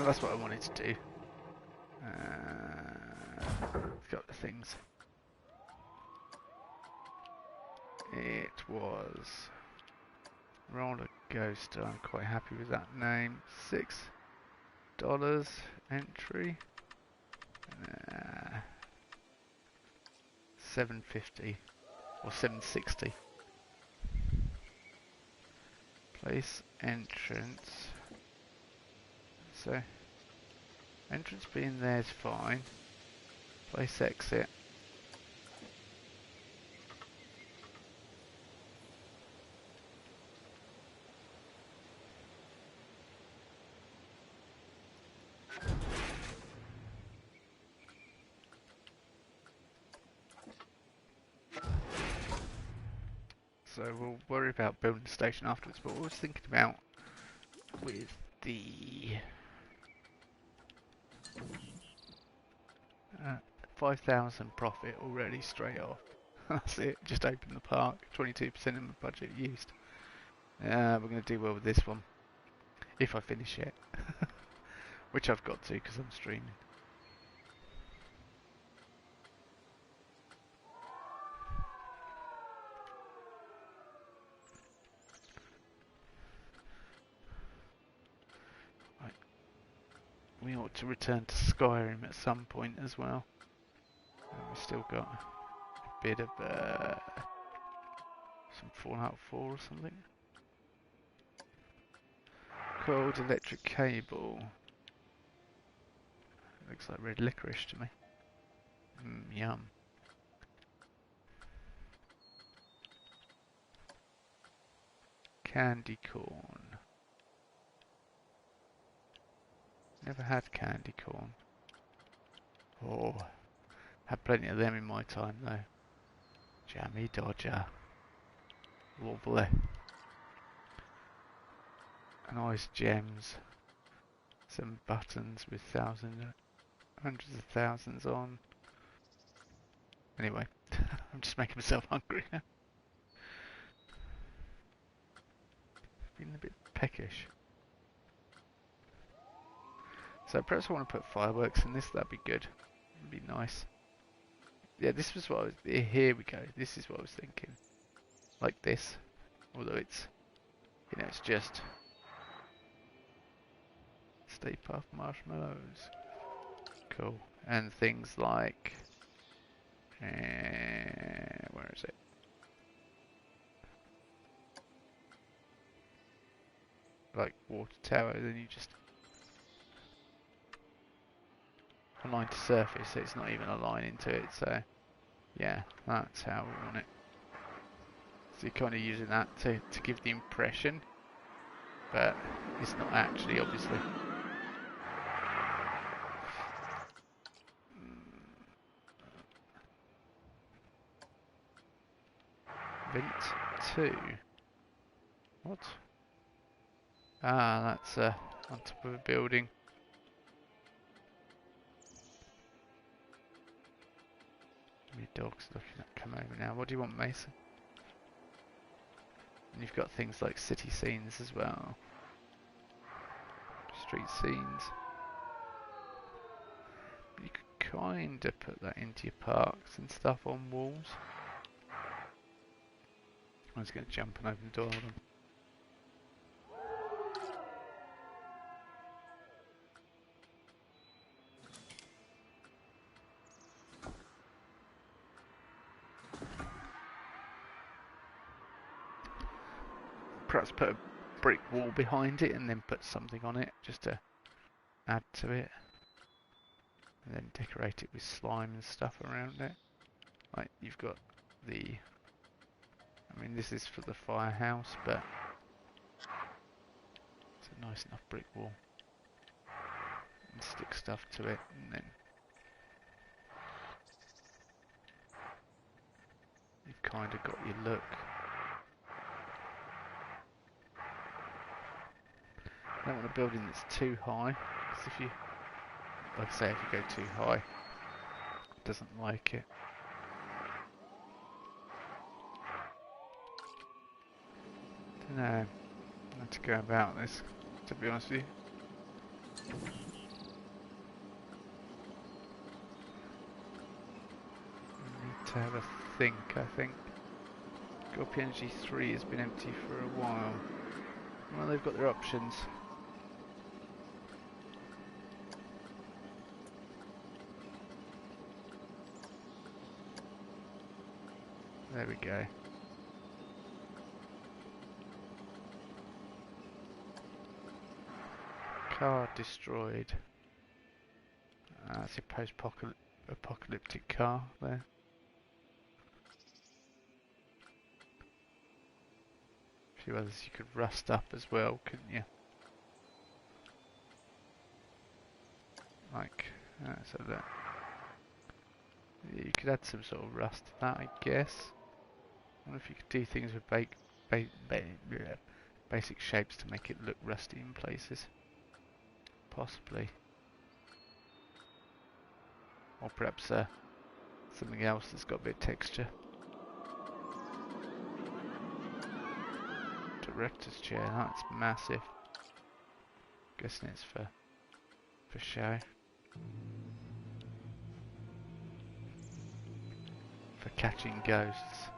Speaker 1: That's what I wanted to do. Got the things. It was roller coaster. I'm quite happy with that name. $6 entry. $7.50 or $7.60. Place entrance. So entrance being there is fine. Place exit. So we'll worry about building the station afterwards, but what I was thinking about with the 5,000 profit already straight off. That's it, just open the park, 22% of my budget used. We're going to do well with this one, if I finish it. Which I've got to because I'm streaming. Right. We ought to return to Skyrim at some point as well. We've still got a bit of some Fallout 4 or something. Coiled electric cable. Looks like red licorice to me. Yum. Candy corn. Never had candy corn. Oh, had plenty of them in my time though. Jammy Dodger. Lovely. Nice gems. Some buttons with hundreds of thousands on. Anyway, I'm just making myself hungry now. Feeling a bit peckish. So perhaps I want to put fireworks in this, that'd be good. It'd be nice. Yeah, this was what I was... Here we go. This is what I was thinking. Like this. Although it's... You know, it's just... Stay Puft Marshmallows. Cool. And things like... where is it? Like water tower, then you just... Align to surface, so it's not even a line into it, so... Yeah, that's how we want it. So you're kind of using that to give the impression, but it's not actually, obviously. Vent 2. What? Ah, that's on top of a building. Your dog's looking at come over now. What do you want, Mason? And you've got things like city scenes as well. Street scenes. You could kind of put that into your parks and stuff on walls. I was going to jump and open the door. Hold on. Perhaps put a brick wall behind it and then put something on it just to add to it. And then decorate it with slime and stuff around it. Like you've got the... I mean, this is for the firehouse, but it's a nice enough brick wall. And stick stuff to it, and then you've kind of got your look. I don't want a building that's too high, because if you, like I say, if you go too high, it doesn't like it. Don't know how to go about this, to be honest with you. I need to have a think, I think. Scorpion Energy 3 has been empty for a while. Well, they've got their options. There we go. Car destroyed. That's a post-apocalyptic car there. A few others you could rust up as well, couldn't you? Like, so that you could add some sort of rust to that, I guess. I wonder if you could do things with basic shapes to make it look rusty in places. Possibly. Or perhaps something else that's got a bit of texture. Director's chair, that's massive. Guessing it's for show. For catching ghosts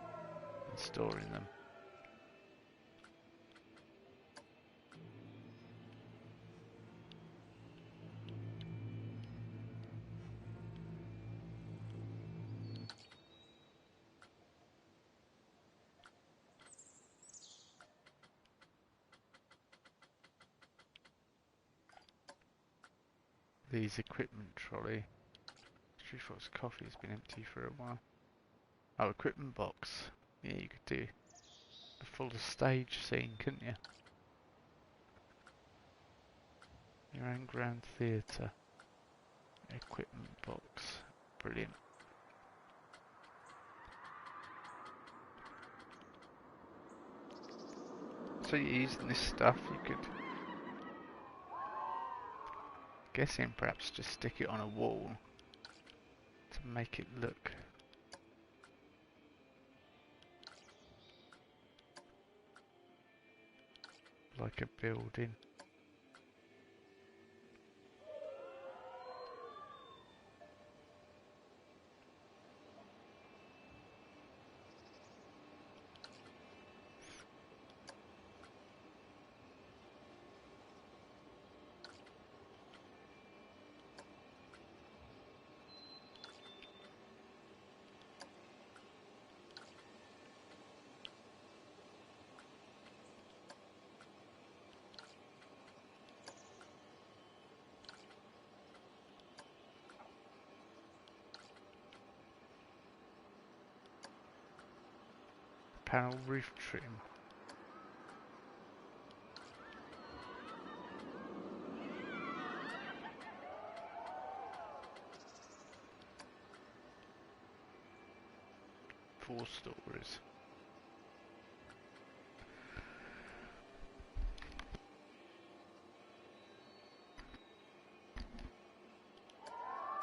Speaker 1: and storing them. Lee's equipment trolley. Streetfox coffee has been empty for a while. Oh, equipment box. Yeah, you could do a full stage scene, couldn't you? Your own grand theatre. Equipment box. Brilliant. So you're using this stuff, you could, guessing perhaps just stick it on a wall to make it look like a building. Panel roof trim. Four stories.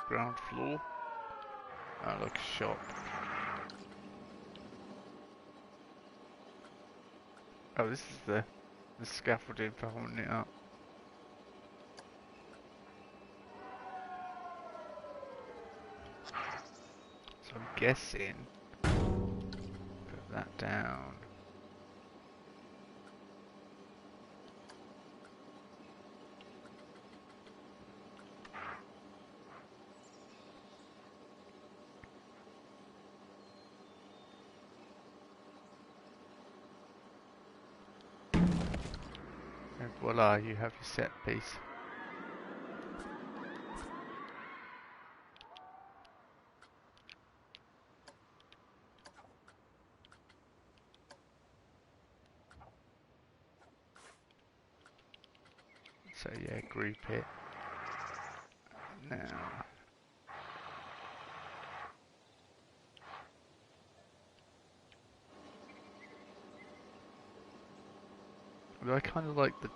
Speaker 1: Ground floor. Oh, like a shop. Oh, this is the scaffolding for holding it up. So I'm guessing, put that down. And voila, you have your set piece. So yeah, group it. Now, but I kind of like the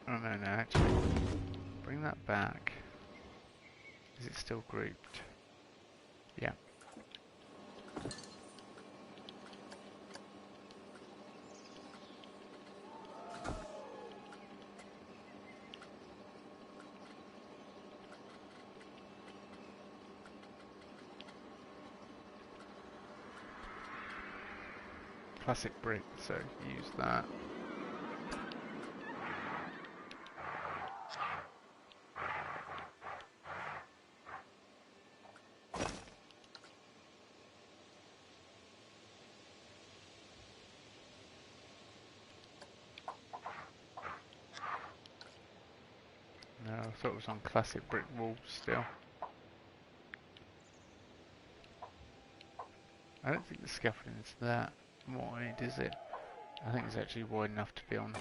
Speaker 1: oh no, actually, bring that back. Is it still grouped? Yeah. Classic brick, so use that. No, I thought it was on classic brick walls still. I don't think the scaffolding is that wide, is it? I think it's actually wide enough to be on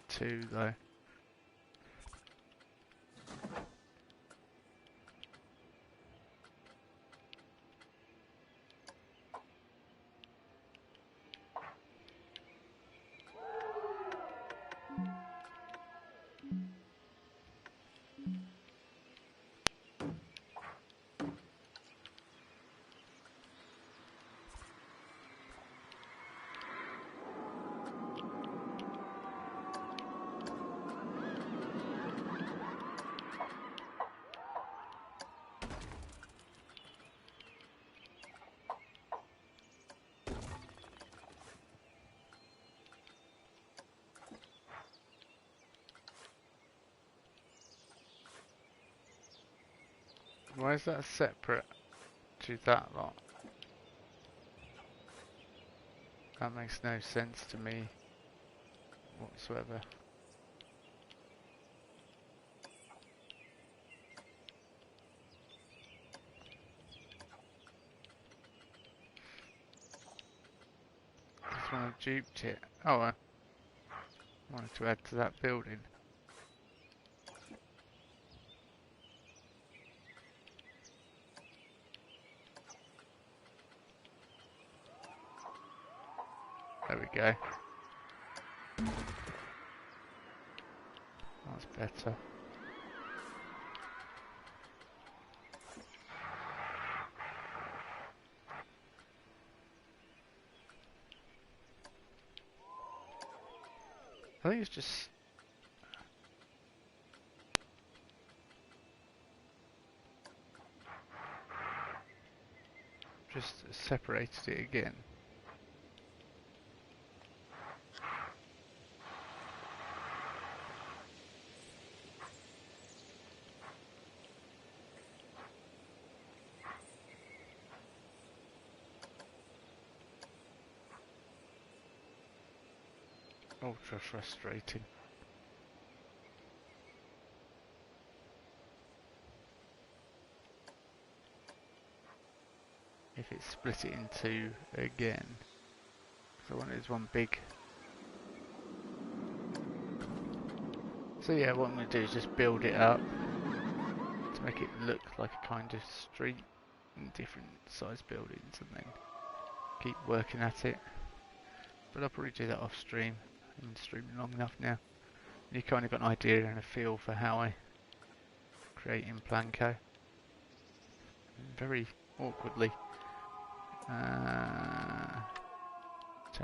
Speaker 1: two, though. Why is that separate to that lot? That makes no sense to me whatsoever. the one I duped it. Oh, I wanted to add to that building. There we go. That's better. I think it's just separated it again. Ultra frustrating. If it split it in two again. So I want it as one big. So yeah, what I'm going to do is just build it up to make it look like a kind of street and different size buildings, and then keep working at it. But I'll probably do that off stream. I've been streaming long enough now. You kind of got an idea and a feel for how I create in Planco. Very awkwardly. 10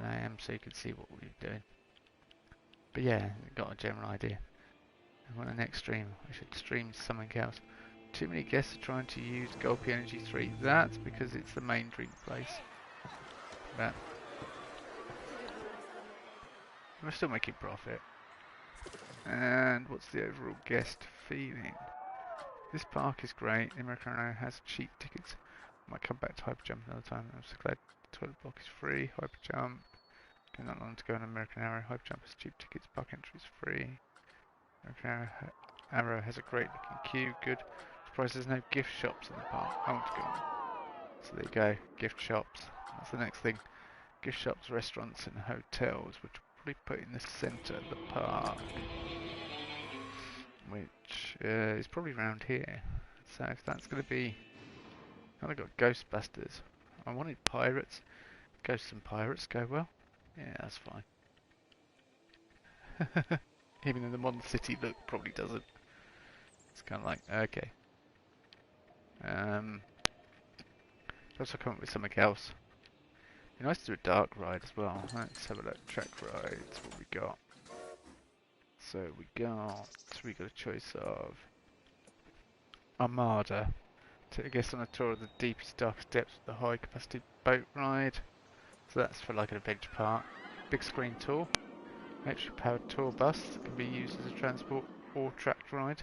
Speaker 1: AM so you can see what we're doing. But yeah, got a general idea. And on the next stream, I should stream something else. Too many guests are trying to use Gulpy Energy 3. That's because it's the main drink place. But we're still making profit. And what's the overall guest feeling? This park is great. The American Arrow has cheap tickets. Might come back to Hyper Jump another time. I'm so glad the toilet block is free. Hyper Jump. Not long to go on American Arrow. Hyper Jump has cheap tickets. Park entry is free. American Arrow has a great looking queue. Good. Surprised there's no gift shops in the park. I want to go on. So there you go. Gift shops. That's the next thing. Gift shops, restaurants, and hotels, which will probably put in the centre of the park. Which is probably around here. So if that's going to be... I've got Ghostbusters. I wanted pirates. Ghosts and pirates go well. Yeah, that's fine. Even though the modern city look probably doesn't. It's kind of like, okay. Perhaps I'll come up with something else. It'd be nice to do a dark ride as well. Let's have a look. Track rides, what we got. So we got a choice of Armada. Take a guest on a tour of the deepest, darkest depths of the high capacity boat ride. So that's for like an adventure park. Big screen tour. Electric powered tour bus that can be used as a transport or tracked ride.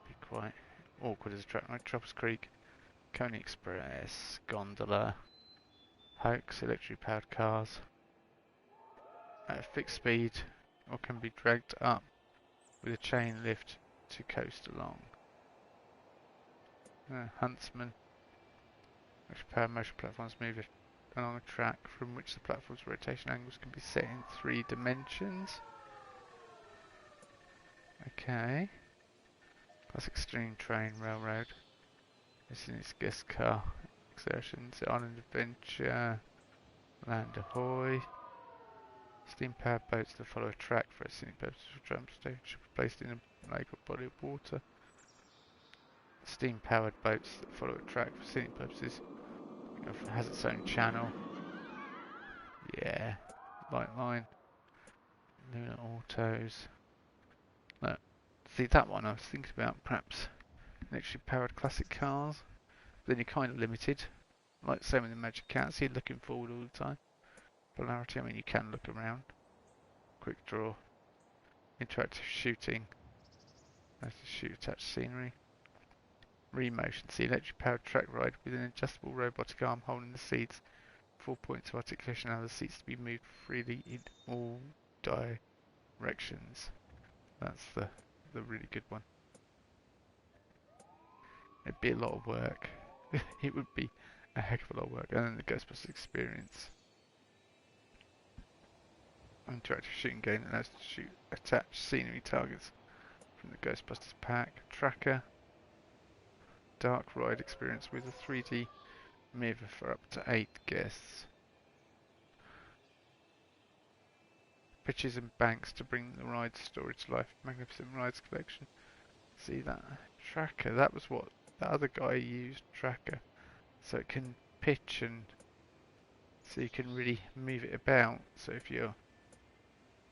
Speaker 1: Be quite awkward as a track ride. Troppers Creek. Coney Express. Gondola. Hoax. Electric powered cars. At a fixed speed or can be dragged up with a chain lift to coast along. Huntsman. Electric powered motion platforms move along a track from which the platform's rotation angles can be set in 3 dimensions. Okay. Classic Extreme Train Railroad. This is its guest car. Exertions, Island Adventure, Land Ahoy. Steam powered boats that follow a track for a scenic purposes for transportation should be placed in a lake or body of water. Steam powered boats that follow a track for scenic purposes has its own channel. Yeah, light line. Lunar Autos. Look, see that one I was thinking about perhaps electrically powered classic cars. Then you're kind of limited. Like same with the Magic Cat, so you're looking forward all the time. Polarity, I mean you can look around. Quick draw. Interactive shooting. That's the shoot attached scenery. Remotion, see electric powered track ride with an adjustable robotic arm holding the seats. 4 points of articulation allow the seats to be moved freely in all directions. That's the really good one. It'd be a lot of work. It would be a heck of a lot of work. And then the Ghostbusters experience. Interactive shooting game that allows you to shoot attached scenery targets from the Ghostbusters pack. Tracker. Dark ride experience with a 3D mirror for up to 8 guests. Pitches and banks to bring the ride story to life. Magnificent rides collection. See that? Tracker. That was what the other guy used. Tracker. So it can pitch and so you can really move it about. So if you're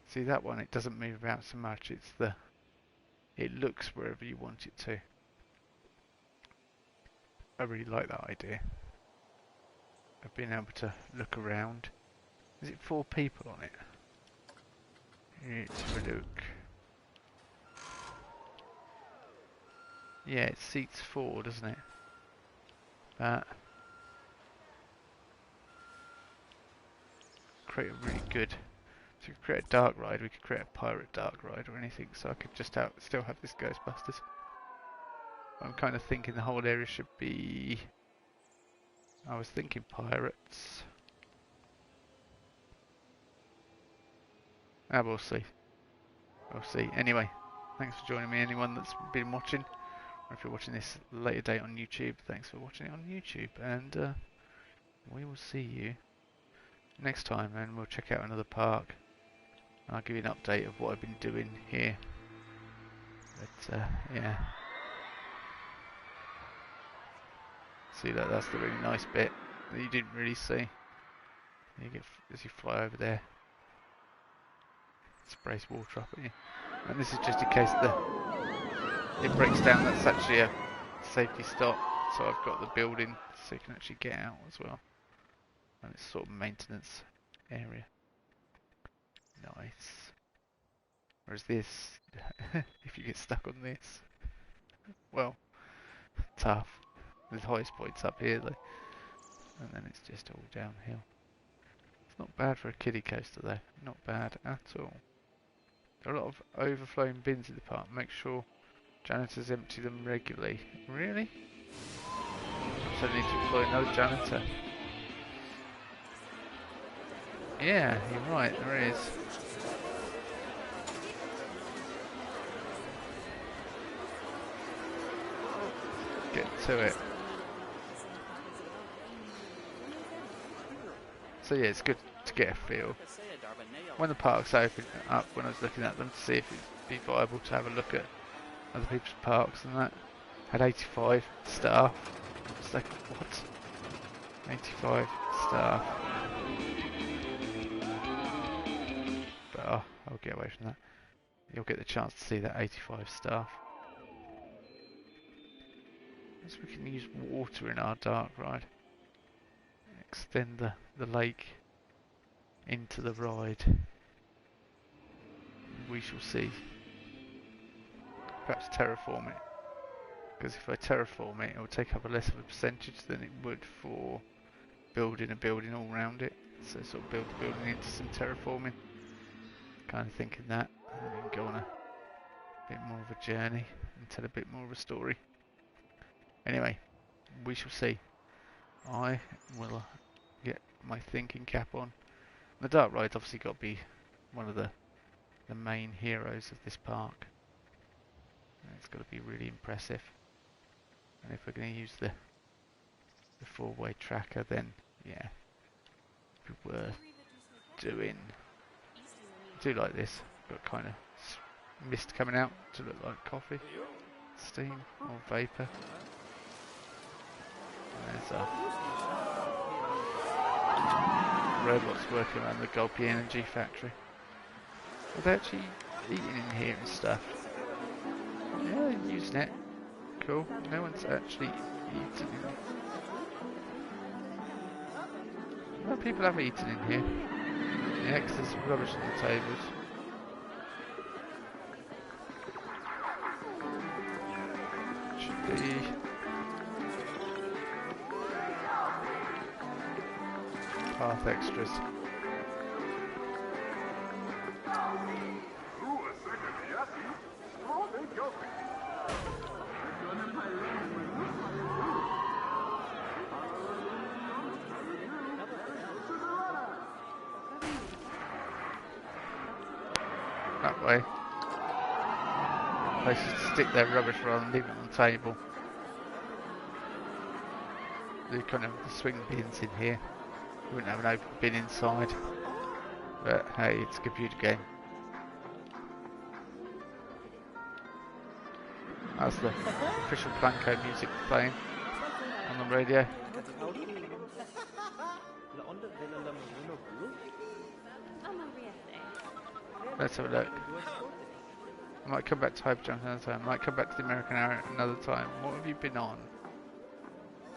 Speaker 1: see that one, it doesn't move about so much. It looks wherever you want it to. I really like that idea of being able to look around. Is it 4 people on it? Let's have a look. Yeah, it seats 4, doesn't it? Create a really good. So we could create a dark ride. We could create a pirate dark ride or anything. So I could just still have this Ghostbusters. I'm kind of thinking the whole area should be. I was thinking pirates. We'll see. We'll see. Anyway, thanks for joining me. Anyone that's been watching, or if you're watching this later date on YouTube, thanks for watching it on YouTube. And we will see you next time, and we'll check out another park. And I'll give you an update of what I've been doing here. But yeah. See that? That's the really nice bit that you didn't really see. You get as you fly over there. Sprays water up at you. And this is just in case it breaks down. That's actually a safety stop. So I've got the building so you can actually get out as well. And it's sort of maintenance area. Nice. Whereas this, if you get stuck on this, well, tough. The highest point's up here though. And then it's just all downhill. It's not bad for a kiddie coaster though. Not bad at all. There are a lot of overflowing bins in the park. Make sure janitors empty them regularly. Really? So I need to employ another janitor. Yeah, you're right, there is. Get to it. So yeah, it's good to get a feel. When the parks opened up, when I was looking at them to see if it'd be viable to have a look at other people's parks and that, had 85 staff. It's like, what? 85 staff. But I'll get away from that. You'll get the chance to see that 85 staff. So we can use water in our dark ride. Extend the lake into the ride. We shall see. Perhaps terraform it. Because if I terraform it, it will take up a less of a percentage than it would for building a building all around it. So sort of build the building into some terraforming. Kind of thinking that. And we can go on a bit more of a journey and tell a bit more of a story. Anyway, we shall see. I will get my thinking cap on. The dark ride's obviously got to be one of the main heroes of this park. And it's got to be really impressive. And if we're going to use the 4-way tracker, then yeah, it'd be worth doing. I do like this. Got kind of mist coming out to look like coffee, steam or vapor. There's robots working around the Gulpy Energy factory. Are they actually eating in here and stuff? Yeah, they're using it. Cool. No one's actually eating in it. Well, people have eaten in here. Yeah, because there's rubbish on the tables. Should be path extras. that way. Places to stick their rubbish rather than leave it on the table. They kind of swing bins in here. You wouldn't have an open bin inside. But hey, it's a computer game. That's the official Planco music playing on the radio. Let's have a look. I might come back to Hyperjump another time. I might come back to the American Arrow another time. What have you been on?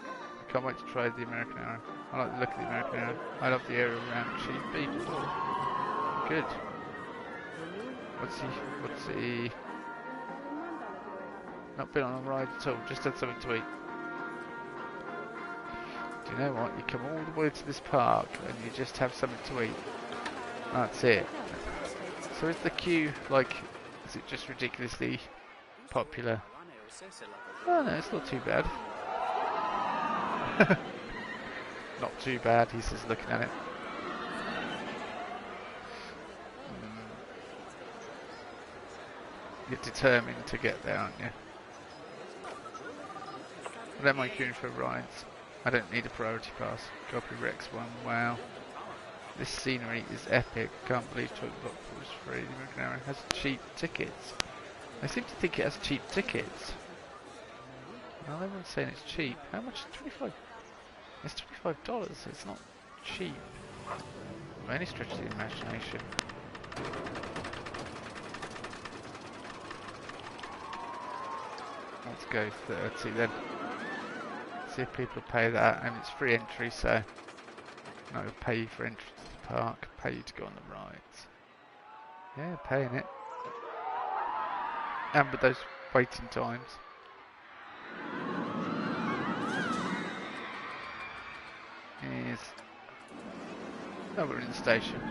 Speaker 1: I can't wait to try the American Arrow. I like the look of the American Arrow. I love the area around cheap people. Good. What's he? Not been on a ride at all, just had something to eat. Do you know what? You come all the way to this park and you just have something to eat. That's it. So is the queue, like, is it just ridiculously popular? Oh no, it's not too bad. Not too bad, he's just looking at it. You're determined to get there, aren't you? I don't mind queuing for rides. I don't need a priority pass. Copy Rex one, wow. This scenery is epic. Can't believe Toy Block was free. The American Arrow has cheap tickets. I seem to think it has cheap tickets. Well, everyone's saying it's cheap. How much is 25? It's $25. It's not cheap. By any stretch of the imagination. Let's go 30 then. See if people pay that, and it's free entry, so no, pay you for entry to the park, pay you to go on the rides. Yeah, paying it. And with those waiting times. Is oh, we're in the station.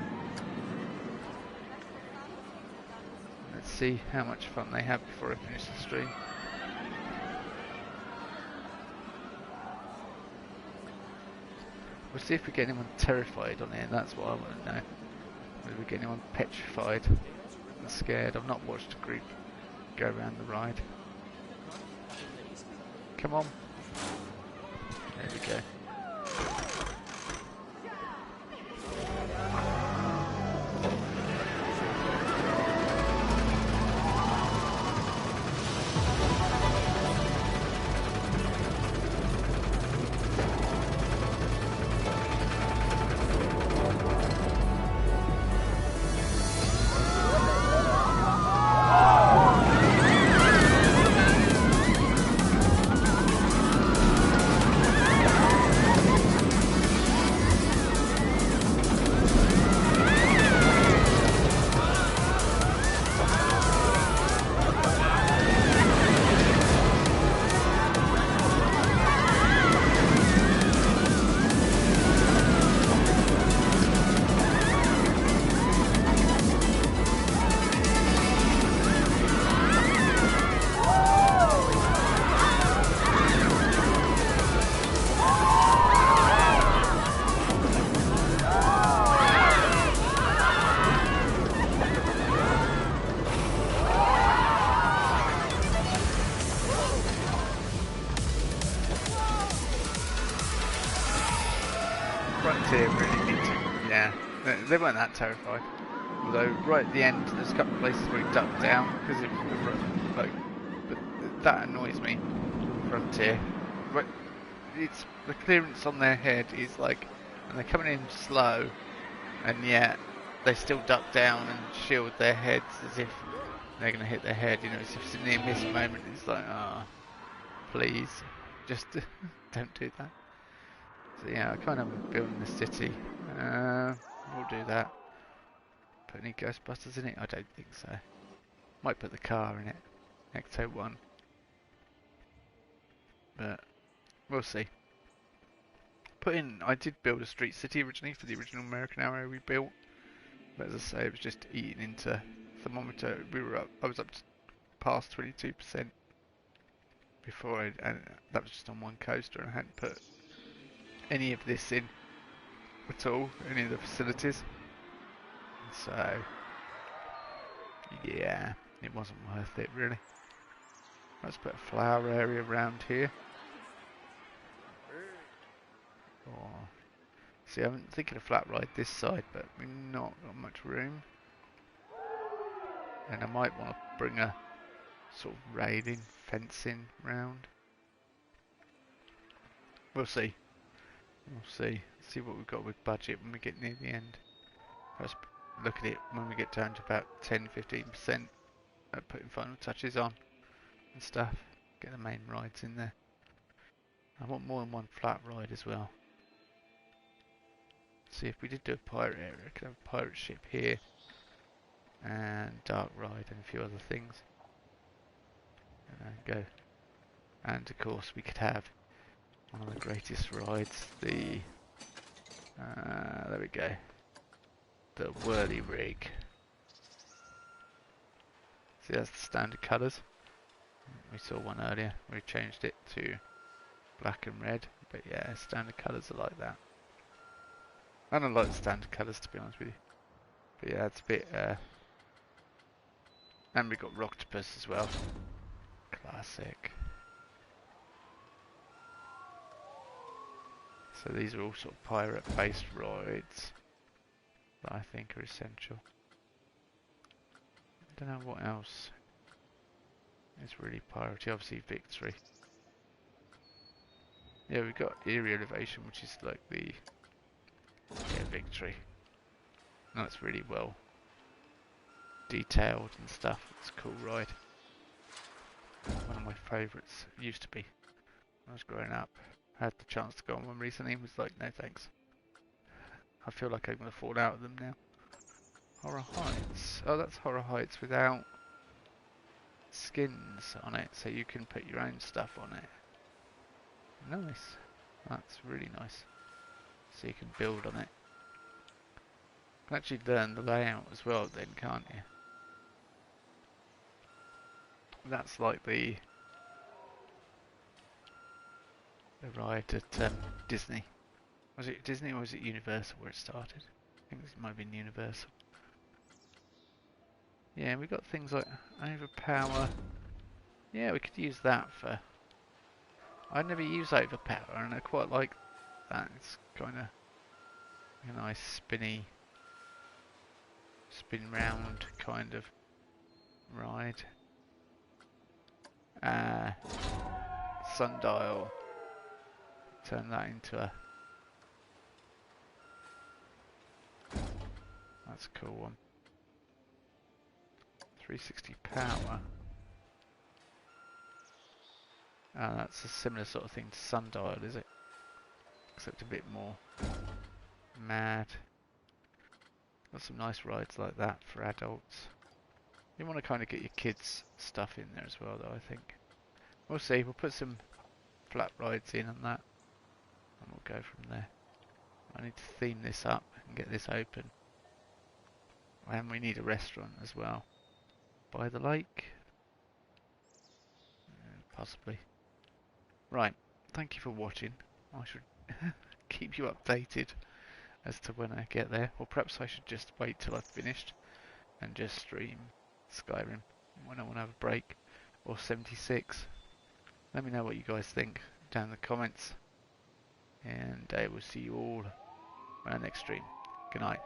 Speaker 1: Let's see how much fun they have before I finish the stream. We'll see if we get anyone terrified on here, that's what I want to know. Whether we get anyone petrified and scared. I've not watched a group go around the ride. Come on. There we go. They weren't that terrified. Although right at the end, there's a couple of places where he ducked down because it was like, but that annoys me. Frontier, but it's the clearance on their head is like, and they're coming in slow, and yet they still duck down and shield their heads as if they're going to hit their head. You know, it's just a near miss moment. It's like, ah, oh, please, just don't do that. So yeah, I kind of building the city. We'll do that. Put any Ghostbusters in it? I don't think so. Might put the car in it. Ecto 1. But we'll see. I did build a street city originally for the original American Arrow we built. But as I say, it was just eating into thermometer. I was up to past 22% before and that was just on one coaster, and I hadn't put any of this in at all, any of the facilities. So Yeah, it wasn't worth it really. Let's put a flower area around here. Or see, I'm thinking of flat ride this side, but we've not got much room. And I might want to bring a sort of railing, fencing round. We'll see. We'll see. See what we've got with budget when we get near the end. Let's look at it when we get down to about 10-15%. Putting final touches on and stuff. Get the main rides in there. I want more than one flat ride as well. See, if we did do a pirate area, I could have a pirate ship here. And dark ride and a few other things. And go. And of course we could have one of the greatest rides, the there we go, the Whirly Rig. See, that's the standard colours. We saw one earlier. We changed it to black and red, but yeah, standard colours are like that. I don't like the standard colours, to be honest with you. But yeah, it's a bit. And we got Rocktopus as well. Classic. So these are all sort of pirate-based rides that I think are essential. I don't know what else is really piratey. Obviously Victory. Yeah, we've got Eerie Elevation, which is like the Victory. No, it's really well detailed and stuff. It's a cool ride. One of my favourites. Used to be when I was growing up. I had the chance to go on one recently and was like, no thanks. I feel like I'm going to fall out of them now. Horror Heights. Oh, that's Horror Heights without skins on it, so you can put your own stuff on it. Nice. That's really nice. So you can build on it. You can actually learn the layout as well then, can't you? That's like the ride at Disney. Was it Disney or was it Universal where it started? I think it might have been Universal. Yeah, we got things like Overpower. Yeah, we could use that for... I never use Overpower and I quite like that. It's kind of a nice spin round kind of ride. Sundial. Turn that into a... That's a cool one. 360 power. That's a similar sort of thing to Sundial, is it? Except a bit more mad. Got some nice rides like that for adults. You want to kind of get your kids' stuff in there as well, though, I think. We'll see. We'll put some flat rides in on that. And we'll go from there. I need to theme this up and get this open. And we need a restaurant as well. By the lake? Possibly. Right. Thank you for watching. I should keep you updated as to when I get there. Or perhaps I should just wait till I've finished and just stream Skyrim when I want to have a break. Or 76. Let me know what you guys think down in the comments. And I will see you all on our next stream. Good night.